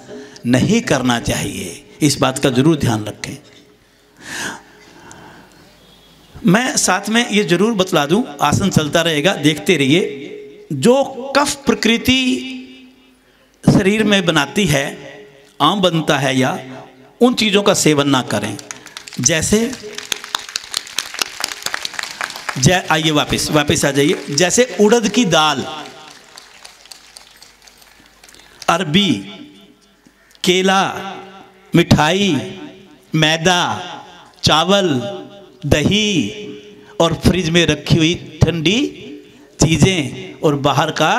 नहीं करना चाहिए, इस बात का जरूर ध्यान रखें। मैं साथ में ये जरूर बतला दूं, आसन चलता रहेगा, देखते रहिए। जो कफ प्रकृति शरीर में बनाती है, आम बनता है, या उन चीज़ों का सेवन ना करें। जैसे आइए वापस आ जाइए। जैसे उड़द की दाल, अरबी, केला, मिठाई, मैदा, चावल, दही और फ्रिज में रखी हुई ठंडी चीज़ें और बाहर का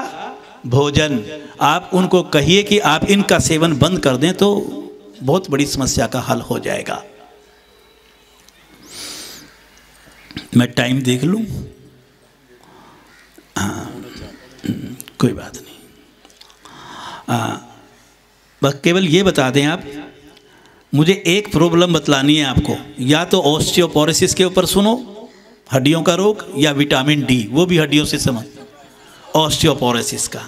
भोजन, आप उनको कहिए कि आप इनका सेवन बंद कर दें तो बहुत बड़ी समस्या का हल हो जाएगा। मैं टाइम देख लूं? हाँ, कोई बात नहीं। बस केवल ये बता दें आप, मुझे एक प्रॉब्लम बतलानी है आपको, या तो ऑस्टियोपोरोसिस के ऊपर सुनो, हड्डियों का रोग, या विटामिन डी, वो भी हड्डियों से समझ, ऑस्टियोपोरोसिस का।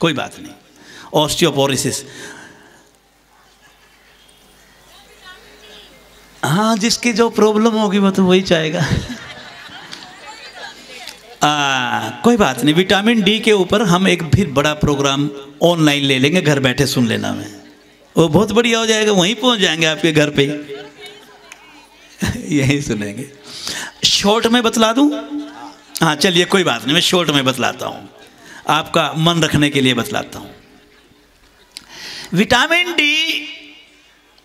कोई बात नहीं, ऑस्टियोपोरोसिस, हाँ जिसकी जो प्रॉब्लम होगी वो तो वही चाहेगा। कोई बात नहीं, विटामिन डी के ऊपर हम एक फिर बड़ा प्रोग्राम ऑनलाइन ले लेंगे, घर बैठे सुन लेना, में वो बहुत बढ़िया हो जाएगा, वहीं पहुंच जाएंगे आपके घर पे। यही सुनेंगे। शॉर्ट में बतला दूं? हाँ चलिए कोई बात नहीं, मैं शॉर्ट में बतलाता हूँ, आपका मन रखने के लिए बतलाता हूँ। विटामिन डी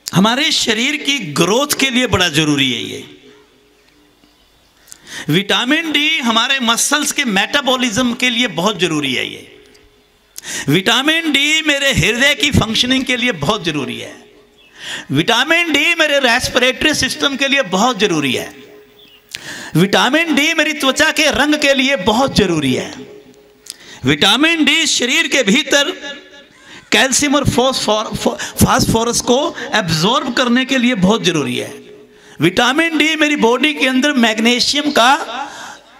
हमारे शरीर की ग्रोथ के लिए बड़ा जरूरी है। ये विटामिन डी हमारे मसल्स के मेटाबॉलिज्म के लिए बहुत जरूरी है। ये विटामिन डी मेरे हृदय की फंक्शनिंग के लिए बहुत जरूरी है। विटामिन डी मेरे रेस्पिरेटरी सिस्टम के लिए बहुत जरूरी है। विटामिन डी मेरी त्वचा के रंग के लिए बहुत जरूरी है। विटामिन डी शरीर के भीतर कैल्शियम और फास्फोरस को एब्जॉर्ब करने के लिए बहुत जरूरी है। विटामिन डी मेरी बॉडी के अंदर मैग्नीशियम का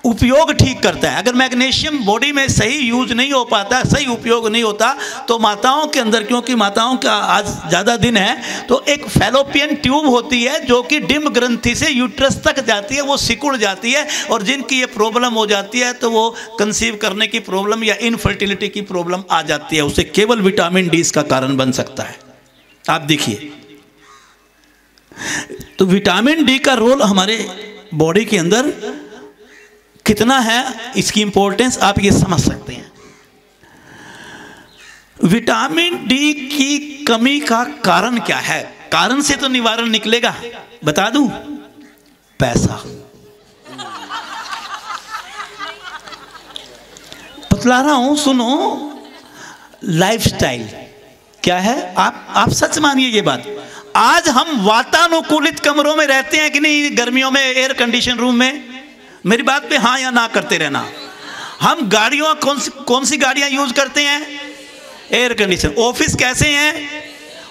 उपयोग ठीक करता है। अगर मैग्नीशियम बॉडी में सही यूज नहीं हो पाता, सही उपयोग नहीं होता, तो माताओं के अंदर, क्योंकि माताओं का आज ज़्यादा दिन है, तो एक फैलोपियन ट्यूब होती है जो कि डिम्ब ग्रंथि से यूट्रस तक जाती है, वो सिकुड़ जाती है, और जिनकी ये प्रॉब्लम हो जाती है तो वो कंसीव करने की प्रॉब्लम या इनफर्टिलिटी की प्रॉब्लम आ जाती है। उसे केवल विटामिन डी इसका कारण बन सकता है। आप देखिए, तो विटामिन डी का रोल हमारे बॉडी के अंदर कितना है इसकी इंपॉर्टेंस आप ये समझ सकते हैं। विटामिन डी की कमी का कारण क्या है? कारण से तो निवारण निकलेगा, बता दूं, पैसा। बतला रहा हूं, सुनो। लाइफस्टाइल क्या है? आप सच मानिए ये बात। आज हम वातानुकूलित कमरों में रहते हैं कि नहीं? गर्मियों में एयर कंडीशन रूम में? मेरी बात पे हाँ या ना करते रहना। हम गाड़ियों कौन सी गाड़ियां यूज करते हैं? Air condition. ऑफिस कैसे हैं?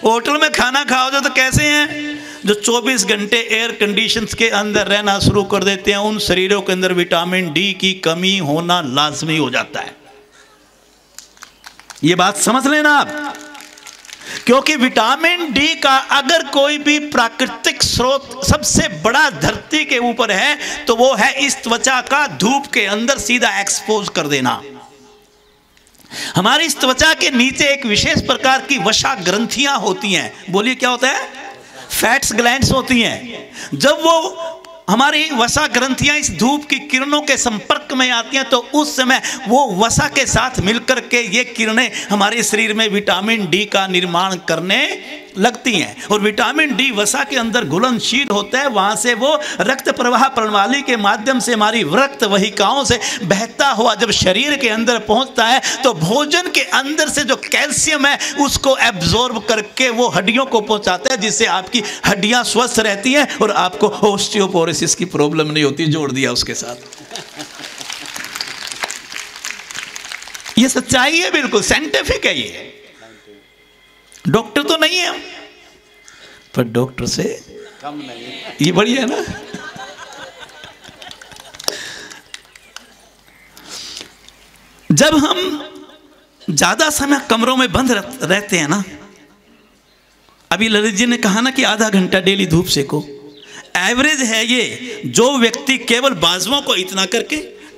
होटल में खाना खाओगे तो कैसे हैं? जो 24 घंटे एयर कंडीशन के अंदर रहना शुरू कर देते हैं, उन शरीरों के अंदर विटामिन डी की कमी होना लाजमी हो जाता है। ये बात समझ लेना आप, क्योंकि विटामिन डी का अगर कोई भी प्राकृतिक स्रोत सबसे बड़ा धरती के ऊपर है तो वो है इस त्वचा का धूप के अंदर सीधा एक्सपोज कर देना। हमारी इस त्वचा के नीचे एक विशेष प्रकार की वसा ग्रंथियां होती हैं। बोलिए क्या होता है? फैट्स ग्लैंड्स होती हैं। जब वो हमारी वसा ग्रंथियां इस धूप की किरणों के संपर्क में आती हैं तो उस समय वो वसा के साथ मिलकर के ये किरणें हमारे शरीर में विटामिन डी का निर्माण करने लगती हैं। और विटामिन डी वसा के अंदर घुलनशील होता है, वहां से वो रक्त प्रवाह प्रणाली के माध्यम से हमारी रक्त वहिकाओं से बहता हुआ जब शरीर के अंदर पहुंचता है तो भोजन के अंदर से जो कैल्शियम है उसको एब्जॉर्ब करके वो हड्डियों को पहुंचाता है, जिससे आपकी हड्डियां स्वस्थ रहती हैं और आपको ऑस्टियोपोरोसिस की प्रॉब्लम नहीं होती। जोड़ दिया उसके साथ। ये सच्चाई है, बिल्कुल साइंटिफिक है। ये डॉक्टर तो नहीं है हम, पर डॉक्टर से कम नहीं, ये बढ़िया है ना। जब हम ज्यादा समय कमरों में बंद रहते हैं ना, अभी ललित जी ने कहा ना कि आधा घंटा डेली धूप सेको, एवरेज है ये। जो व्यक्ति केवल बाजुओं को इतना करके,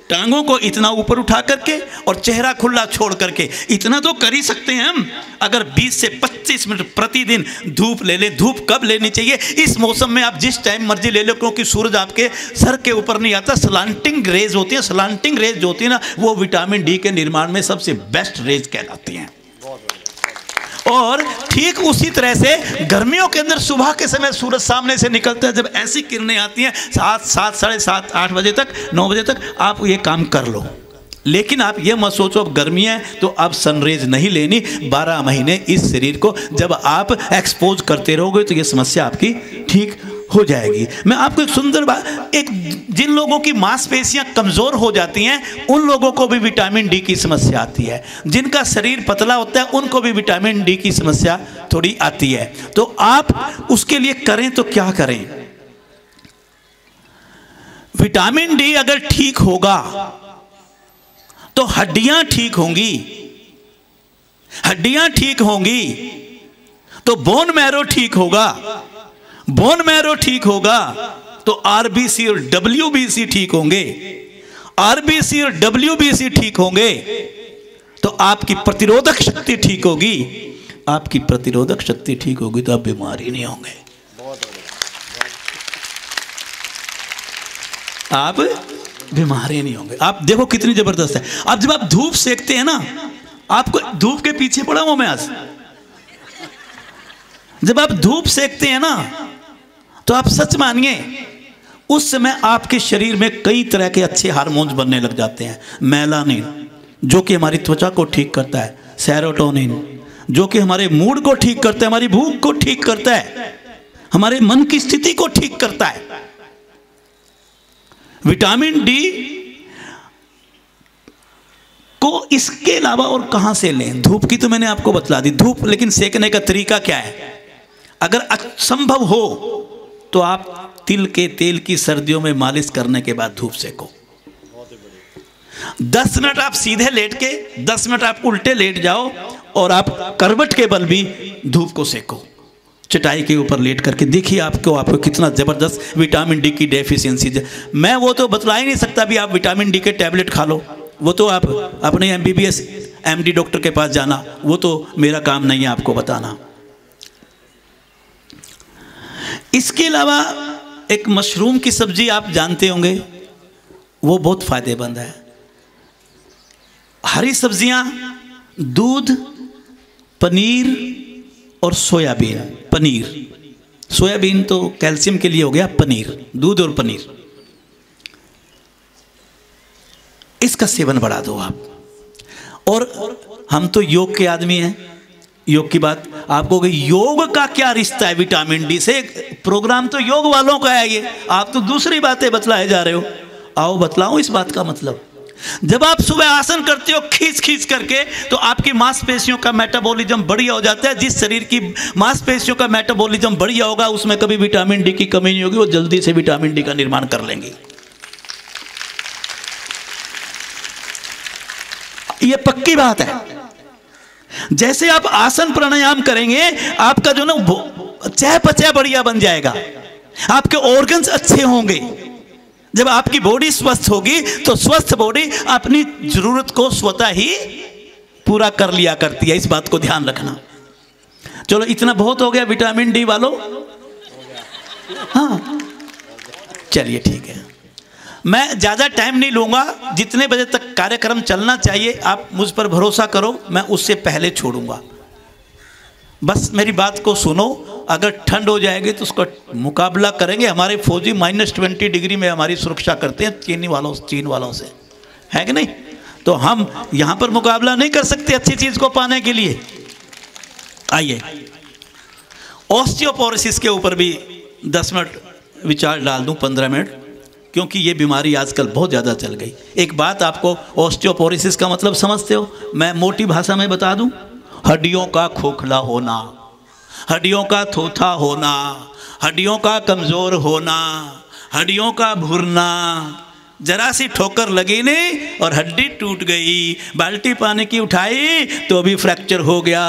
टांगों को इतना ऊपर उठा करके और चेहरा खुला छोड़ करके, इतना तो कर ही सकते हैं हम। अगर 20 से 25 मिनट प्रतिदिन धूप ले लें। धूप कब लेनी चाहिए? इस मौसम में आप जिस टाइम मर्जी ले लो, क्योंकि सूरज आपके सर के ऊपर नहीं आता। स्लांटिंग रेज होती है। स्लांटिंग रेज जो होती है ना, वो विटामिन डी के निर्माण में सबसे बेस्ट रेज कहलाती हैं। और ठीक उसी तरह से गर्मियों के अंदर सुबह के समय सूरज सामने से निकलता है, जब ऐसी किरणें आती हैं 7, 7:30, 8 बजे तक, 9 बजे तक आप ये काम कर लो। लेकिन आप ये मत सोचो अब गर्मी है तो अब सनरेज नहीं लेनी। 12 महीने इस शरीर को जब आप एक्सपोज करते रहोगे तो ये समस्या आपकी ठीक हो जाएगी। मैं आपको एक सुंदर बात, एक जिन लोगों की मांसपेशियां कमज़ोर हो जाती हैं उन लोगों को भी विटामिन डी की समस्या आती है। जिनका शरीर पतला होता है उनको भी विटामिन डी की समस्या थोड़ी आती है। तो आप उसके लिए करें तो क्या करें? विटामिन डी अगर ठीक होगा तो हड्डियां ठीक होंगी, हड्डियां ठीक होंगी तो बोन मैरो ठीक होगा, बोन मैरो ठीक होगा तो आरबीसी और डब्ल्यूबीसी ठीक होंगे, आरबीसी और डब्ल्यूबीसी ठीक होंगे तो आपकी प्रतिरोधक शक्ति ठीक होगी। आपकी प्रतिरोधक शक्ति ठीक होगी तो आप बीमार ही नहीं होंगे। आप बीमार ही नहीं होंगे। आप देखो कितनी जबरदस्त है। अब जब आप धूप सेकते हैं ना, आपको धूप के पीछे पड़ा हूं मैं आज। जब आप धूप सेकते हैं ना तो आप सच मानिए उस समय आपके शरीर में कई तरह के अच्छे हार्मोन्स बनने लग जाते हैं। मेलानिन जो कि हमारी त्वचा को ठीक करता है, सेरोटोनिन जो कि हमारे मूड को ठीक करता है, हमारी भूख को ठीक करता है, हमारे मन की स्थिति को ठीक करता है। विटामिन डी को इसके अलावा और कहां से लें? धूप की तो मैंने आपको बतला दी, धूप, लेकिन सेकने का तरीका क्या है? अगर संभव हो तो आप तिल के तेल की सर्दियों में मालिश करने के बाद धूप सेको। 10 मिनट आप सीधे लेट के, 10 मिनट आप उल्टे लेट जाओ और आप करवट के बल भी धूप को सेको। चटाई के ऊपर लेट करके देखिए आपको कितना जबरदस्त विटामिन डी की डेफिशिएंसी है। मैं वो तो बतला ही नहीं सकता भी आप विटामिन डी के टैबलेट खा लो, वो तो आप अपने एमबीबीएस एमडी डॉक्टर के पास जाना, वो तो मेरा काम नहीं है आपको बताना। इसके अलावा एक मशरूम की सब्जी आप जानते होंगे, वो बहुत फायदेमंद है। हरी सब्जियां, दूध, पनीर और सोयाबीन। पनीर, सोयाबीन तो कैल्शियम के लिए हो गया, पनीर, दूध और पनीर, इसका सेवन बढ़ा दो आप। और हम तो योग के आदमी हैं, योग की बात आपको, योग का क्या रिश्ता है विटामिन डी से? प्रोग्राम तो योग वालों का है ये, आप तो दूसरी बातें बतलाए जा रहे हो। आओ बतलाओ इस बात का मतलब। जब आप सुबह आसन करते हो खींच खींच करके, तो आपकी मांसपेशियों का मेटाबॉलिज्म बढ़िया हो जाता है। जिस शरीर की मांसपेशियों का मेटाबॉलिज्म बढ़िया होगा, उसमें कभी विटामिन डी की कमी नहीं होगी, वो जल्दी से विटामिन डी का निर्माण कर लेंगे। ये पक्की बात है। जैसे आप आसन प्राणायाम करेंगे, आपका जो ना चयापचय बढ़िया बन जाएगा, आपके ऑर्गन्स अच्छे होंगे। जब आपकी बॉडी स्वस्थ होगी तो स्वस्थ बॉडी अपनी जरूरत को स्वतः ही पूरा कर लिया करती है। इस बात को ध्यान रखना। चलो इतना बहुत हो गया विटामिन डी वालों। हाँ चलिए ठीक है, मैं ज़्यादा टाइम नहीं लूँगा। जितने बजे तक कार्यक्रम चलना चाहिए आप मुझ पर भरोसा करो, मैं उससे पहले छोड़ूंगा। बस मेरी बात को सुनो। अगर ठंड हो जाएगी तो उसका मुकाबला करेंगे। हमारे फौजी -20 डिग्री में हमारी सुरक्षा करते हैं चीन वालों से, है कि नहीं? तो हम यहाँ पर मुकाबला नहीं कर सकते अच्छी चीज़ को पाने के लिए। आइए, ऑस्टियोपोरोसिस के ऊपर भी 10 मिनट विचार डाल दूँ, 15 मिनट, क्योंकि ये बीमारी आजकल बहुत ज़्यादा चल गई। एक बात आपको, ऑस्टियोपोरोसिस का मतलब समझते हो? मैं मोटी भाषा में बता दूं, हड्डियों का खोखला होना, हड्डियों का थोथा होना, हड्डियों का कमज़ोर होना, हड्डियों का भुरना। जरा सी ठोकर लगी नहीं और हड्डी टूट गई, बाल्टी पानी की उठाई तो भी फ्रैक्चर हो गया।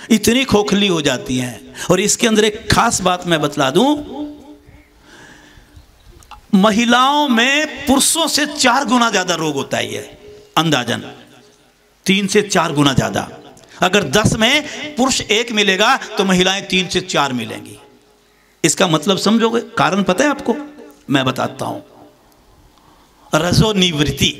इतनी खोखली हो जाती हैं। और इसके अंदर एक खास बात मैं बतला दूं, महिलाओं में पुरुषों से 4 गुना ज़्यादा रोग होता है। ये अंदाजन 3 से 4 गुना ज़्यादा। अगर 10 में पुरुष 1 मिलेगा तो महिलाएं 3 से 4 मिलेंगी। इसका मतलब समझोगे? कारण पता है आपको? मैं बताता हूं। रजोनिवृत्ति।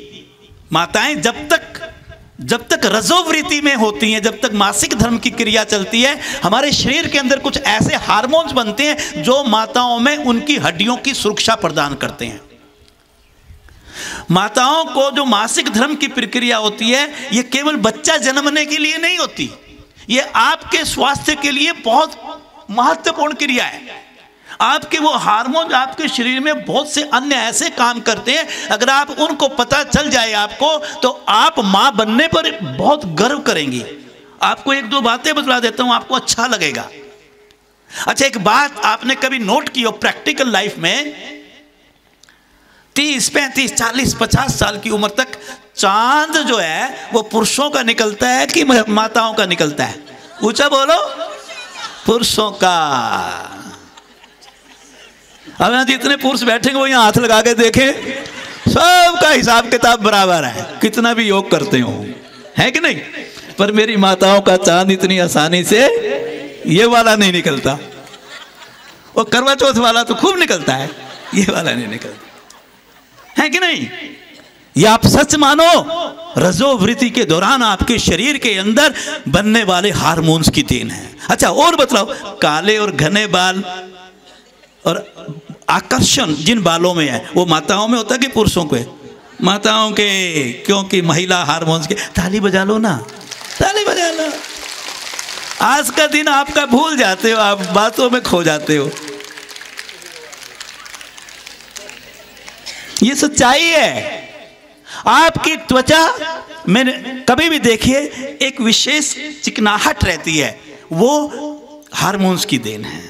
माताएं जब तक रजोवृत्ति में होती हैं, जब तक मासिक धर्म की क्रिया चलती है, हमारे शरीर के अंदर कुछ ऐसे हार्मोन्स बनते हैं जो माताओं में उनकी हड्डियों की सुरक्षा प्रदान करते हैं। माताओं को जो मासिक धर्म की प्रक्रिया होती है, ये केवल बच्चा जन्मने के लिए नहीं होती, ये आपके स्वास्थ्य के लिए बहुत महत्वपूर्ण क्रिया है। आपके वो हार्मोन आपके शरीर में बहुत से अन्य ऐसे काम करते हैं, अगर आप उनको पता चल जाए आपको, तो आप मां बनने पर बहुत गर्व करेंगी। आपको 1-2 बातें बतला देता हूं, आपको अच्छा लगेगा। अच्छा, एक बात आपने कभी नोट की हो प्रैक्टिकल लाइफ में, 30, 35, 40, 50 साल की उम्र तक चांद जो है वो पुरुषों का निकलता है कि माताओं का निकलता है? ऊंचा बोलो। पुरुषों का। अब यहाँ जितने पुरुष बैठेंगे वो यहाँ हाथ लगा के देखें, सबका हिसाब किताब बराबर है, कितना भी योग करते हो, है कि नहीं? पर मेरी माताओं का चांद इतनी आसानी से ये वाला नहीं निकलता। और करवा चौथ वाला तो खूब निकलता है, ये वाला नहीं निकलता, है कि नहीं? ये आप सच मानो, रजोवृत्ति के दौरान आपके शरीर के अंदर बनने वाले हार्मोन्स की देन है। अच्छा, और बतलाओ, काले और घने बाल और आकर्षण जिन बालों में है वो माताओं में होता है कि पुरुषों के? माताओं के, क्योंकि महिला हार्मोन्स के। ताली बजा लो ना, ताली बजा लो। आज का दिन आपका भूल जाते हो, आप बातों में खो जाते हो। ये सच्चाई है। आपकी त्वचा में कभी भी देखिए एक विशेष चिकनाहट रहती है, वो हार्मोन्स की देन है।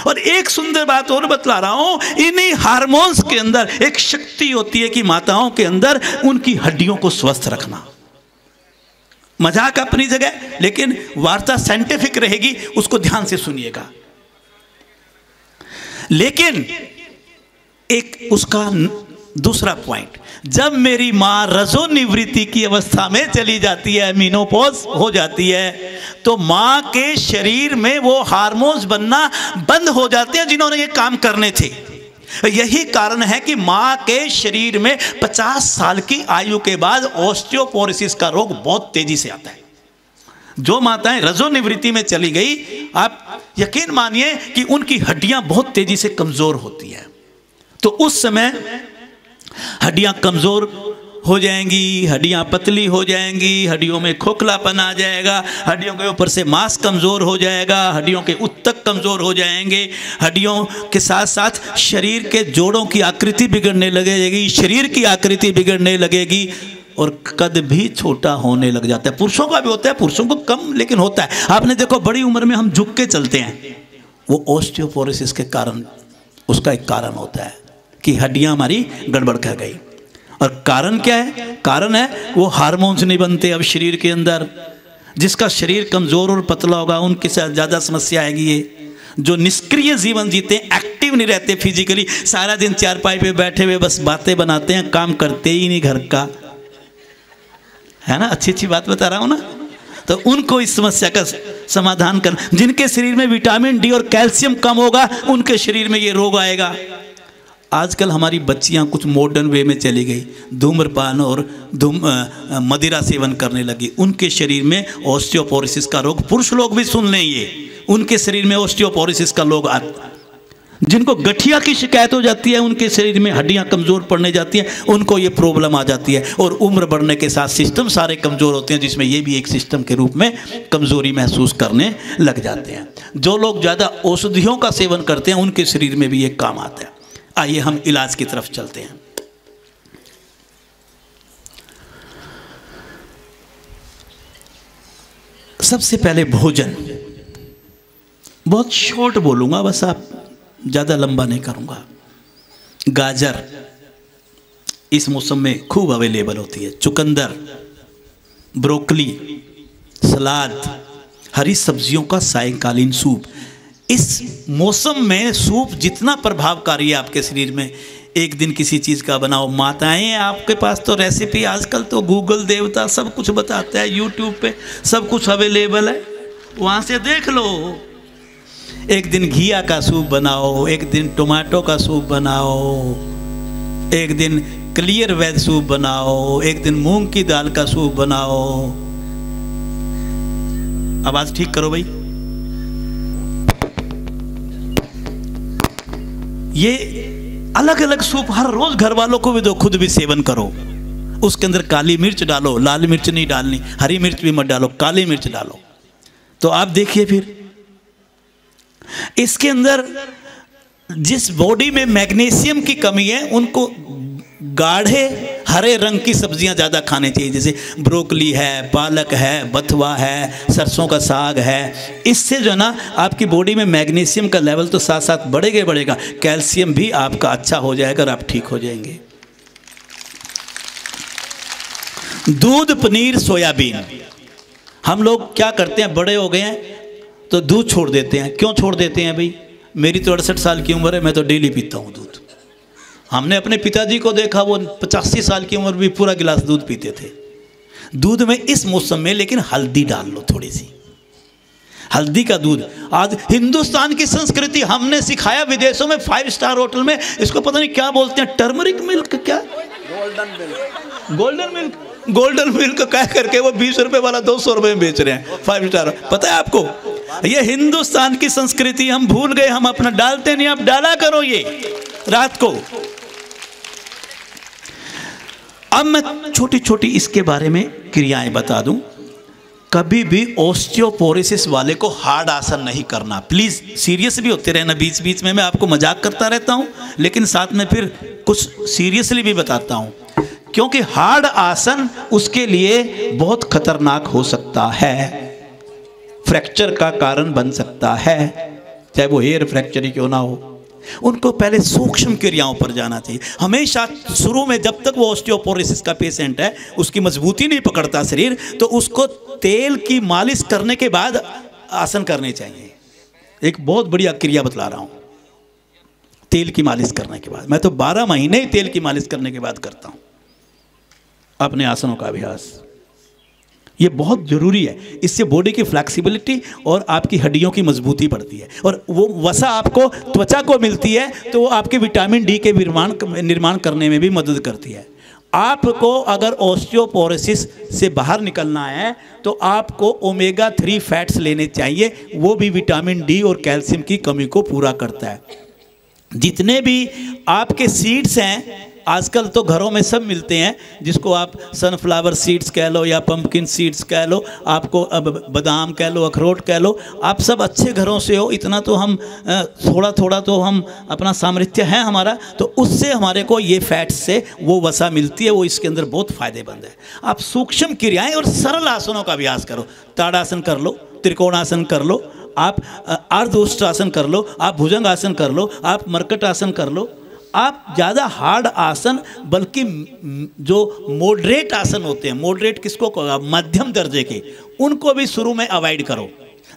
और एक सुंदर बात और बतला रहा हूं, इन्हीं हार्मोन्स के अंदर एक शक्ति होती है कि माताओं के अंदर उनकी हड्डियों को स्वस्थ रखना। मजाक अपनी जगह, लेकिन वार्ता साइंटिफिक रहेगी, उसको ध्यान से सुनिएगा। लेकिन एक उसका दूसरा पॉइंट, जब मेरी मां रजोनिवृत्ति की अवस्था में चली जाती है, मीनोपॉज हो जाती है, तो मां के शरीर में वो हार्मोन्स बनना बंद हो जाते हैं जिन्होंने ये काम करने थे। यही कारण है कि मां के शरीर में 50 साल की आयु के बाद ऑस्टियोपोरोसिस का रोग बहुत तेजी से आता है। जो माताएं रजोनिवृत्ति में चली गई, आप यकीन मानिए कि उनकी हड्डियां बहुत तेजी से कमजोर होती है। तो उस समय हड्डियां कमजोर हो जाएंगी, हड्डियां पतली हो जाएंगी, हड्डियों में खोखलापन आ जाएगा, हड्डियों के ऊपर से मांस कमज़ोर हो जाएगा, हड्डियों के ऊतक कमज़ोर हो जाएंगे, हड्डियों के साथ साथ शरीर के जोड़ों की आकृति बिगड़ने लगेगी, शरीर की आकृति बिगड़ने लगेगी और कद भी छोटा होने लग जाता है। पुरुषों का भी होता है, पुरुषों को कम लेकिन होता है। आपने देखो बड़ी उम्र में हम झुक के चलते हैं, वो ऑस्टियोपोरोसिस के कारण, उसका एक कारण होता है कि हड्डियाँ हमारी गड़बड़ कर गई। और कारण क्या है? कारण है वो हार्मोन्स नहीं बनते अब शरीर के अंदर। जिसका शरीर कमज़ोर और पतला होगा उनके साथ ज़्यादा समस्या आएगी। ये जो निष्क्रिय जीवन जीते हैं, एक्टिव नहीं रहते फिजिकली, सारा दिन चारपाई पे बैठे हुए बस बातें बनाते हैं, काम करते ही नहीं घर का, है ना। अच्छी अच्छी बात बता रहा हूँ ना। तो उनको इस समस्या का समाधान कर, जिनके शरीर में विटामिन डी और कैल्शियम कम होगा उनके शरीर में ये रोग आएगा। आजकल हमारी बच्चियां कुछ मॉडर्न वे में चली गई, धूम्रपान और मदिरा सेवन करने लगी, उनके शरीर में ऑस्टियोपोरोसिस का रोग, पुरुष लोग भी सुन लें ये, उनके शरीर में ऑस्टियोपोरोसिस का रोग आता। जिनको गठिया की शिकायत हो जाती है, उनके शरीर में हड्डियां कमज़ोर पड़ने जाती हैं, उनको ये प्रॉब्लम आ जाती है। और उम्र बढ़ने के साथ सिस्टम सारे कमज़ोर होते हैं, जिसमें ये भी एक सिस्टम के रूप में कमज़ोरी महसूस करने लग जाते हैं। जो लोग ज़्यादा औषधियों का सेवन करते हैं उनके शरीर में भी ये काम आता है। आइए हम इलाज की तरफ चलते हैं। सबसे पहले भोजन, बहुत शॉर्ट बोलूंगा बस, आप ज़्यादा लंबा नहीं करूंगा। गाजर इस मौसम में खूब अवेलेबल होती है, चुकंदर, ब्रोकली, सलाद, हरी सब्जियों का सायंकालीन सूप। इस मौसम में सूप जितना प्रभावकारी है आपके शरीर में, एक दिन किसी चीज़ का बनाओ। माताएं आपके पास तो रेसिपी, आजकल तो गूगल देवता सब कुछ बताता है, यूट्यूब पे सब कुछ अवेलेबल है, वहाँ से देख लो। एक दिन घिया का सूप बनाओ, एक दिन टमाटो का सूप बनाओ, एक दिन क्लियर वेज सूप बनाओ, एक दिन मूंग की दाल का सूप बनाओ। आवाज़ ठीक करो भाई। ये अलग अलग सूप हर रोज घर वालों को भी दो, खुद भी सेवन करो। उसके अंदर काली मिर्च डालो, लाल मिर्च नहीं डालनी, हरी मिर्च भी मत डालो, काली मिर्च डालो। तो आप देखिए फिर इसके अंदर जिस बॉडी में मैग्नीशियम की कमी है उनको गाढ़े हरे रंग की सब्जियां ज़्यादा खाने चाहिए, जैसे ब्रोकली है, पालक है, बथुआ है, सरसों का साग है। इससे जो है ना आपकी बॉडी में मैग्नीशियम का लेवल तो साथ साथ बढ़ेगा, कैल्शियम भी आपका अच्छा हो जाएगा और आप ठीक हो जाएंगे। दूध, पनीर, सोयाबीन। हम लोग क्या करते हैं, बड़े हो गए हैं तो दूध छोड़ देते हैं। क्यों छोड़ देते हैं भाई? मेरी तो 68 साल की उम्र है, मैं तो डेली पीता हूँ दूध। हमने अपने पिताजी को देखा, वो 85 साल की उम्र भी पूरा गिलास दूध पीते थे। दूध में इस मौसम में लेकिन हल्दी डाल लो, थोड़ी सी हल्दी का दूध। आज हिंदुस्तान की संस्कृति हमने सिखाया, विदेशों में 5 स्टार होटल में इसको पता नहीं क्या बोलते हैं, टर्मरिक मिल्क, क्या गोल्डन मिल्क कह करके वो 20 रुपए वाला 200 रुपए में बेच रहे हैं 5 स्टार। पता है आपको, ये हिंदुस्तान की संस्कृति हम भूल गए, हम अपना डालते नहीं, आप डाला करो ये रात को। अब मैं छोटी छोटी इसके बारे में क्रियाएं बता दूं। कभी भी ऑस्टियोपोरोसिस वाले को हार्ड आसन नहीं करना, प्लीज सीरियस भी होते रहना। बीच बीच में मैं आपको मजाक करता रहता हूं, लेकिन साथ में फिर कुछ सीरियसली भी बताता हूं, क्योंकि हार्ड आसन उसके लिए बहुत खतरनाक हो सकता है, फ्रैक्चर का कारण बन सकता है, चाहे वो हेयर फ्रैक्चर ही क्यों ना हो। उनको पहले सूक्ष्म क्रियाओं पर जाना चाहिए। हमेशा शुरू में जब तक वो ऑस्टियोपोरोसिस का पेशेंट है, उसकी मजबूती नहीं पकड़ता शरीर, तो उसको तेल की मालिश करने के बाद आसन करने चाहिए। एक बहुत बढ़िया क्रिया बतला रहा हूँ, तेल की मालिश करने के बाद। मैं तो 12 महीने ही तेल की मालिश करने के बाद करता हूँ अपने आसनों का अभ्यास। ये बहुत ज़रूरी है। इससे बॉडी की फ्लैक्सिबिलिटी और आपकी हड्डियों की मजबूती बढ़ती है, और वो वसा आपको त्वचा को मिलती है, तो वो आपके विटामिन डी के निर्माण करने में भी मदद करती है। आपको अगर ऑस्टियोपोरोसिस से बाहर निकलना है तो आपको ओमेगा 3 फैट्स लेने चाहिए, वो भी विटामिन डी और कैल्शियम की कमी को पूरा करता है। जितने भी आपके सीड्स हैं, आजकल तो घरों में सब मिलते हैं, जिसको आप सनफ्लावर सीड्स कह लो या पंपकिन सीड्स कह लो, आपको अब बादाम कह लो, अखरोट कह लो, आप सब अच्छे घरों से हो। इतना तो हम थोड़ा थोड़ा तो हम अपना सामर्थ्य है हमारा, तो उससे हमारे को ये फैट्स से वो वसा मिलती है, वो इसके अंदर बहुत फ़ायदेमंद है। आप सूक्ष्म क्रियाएं और सरल आसनों का अभ्यास करो। ताड़ासन कर लो, त्रिकोणासन कर लो, आप अर्धोष्टासन कर लो, आप भुजंग आसन कर लो, आप मरकट आसन कर लो। आप ज़्यादा हार्ड आसन, बल्कि जो मॉडरेट आसन होते हैं, मॉडरेट किसको कहोगे, मध्यम दर्जे के, उनको भी शुरू में अवॉइड करो।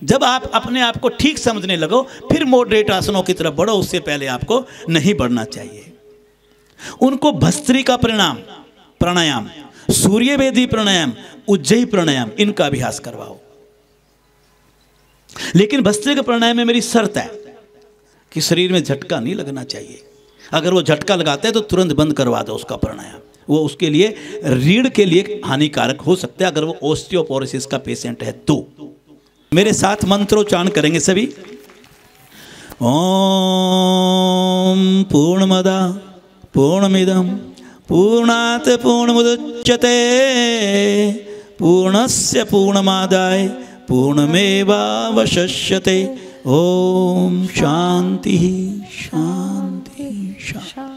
जब आप अपने आप को ठीक समझने लगो फिर मॉडरेट आसनों की तरफ बढ़ो, उससे पहले आपको नहीं बढ़ना चाहिए। उनको भस्त्रिका प्राणायाम, सूर्यवेदी प्राणायाम, उज्जयी प्राणायाम, इनका अभ्यास करवाओ। लेकिन भस्त्रिका प्राणायाम में मेरी शर्त है कि शरीर में झटका नहीं लगना चाहिए। अगर वो झटका लगाते हैं तो तुरंत बंद करवा दो उसका प्राणायाम, वो उसके लिए रीढ़ के लिए हानिकारक हो सकता है अगर वो ऑस्टियोपोरोसिस का पेशेंट है तो। मेरे साथ मंत्रोच्चारण करेंगे सभी। ओम पूर्णमदा पूर्णमिदं पूर्णात् पूर्णमुदच्यते पूर्णस्य पूर्णमादाय पूर्णमेवावशिष्यते। ओम शांति शांति शांति।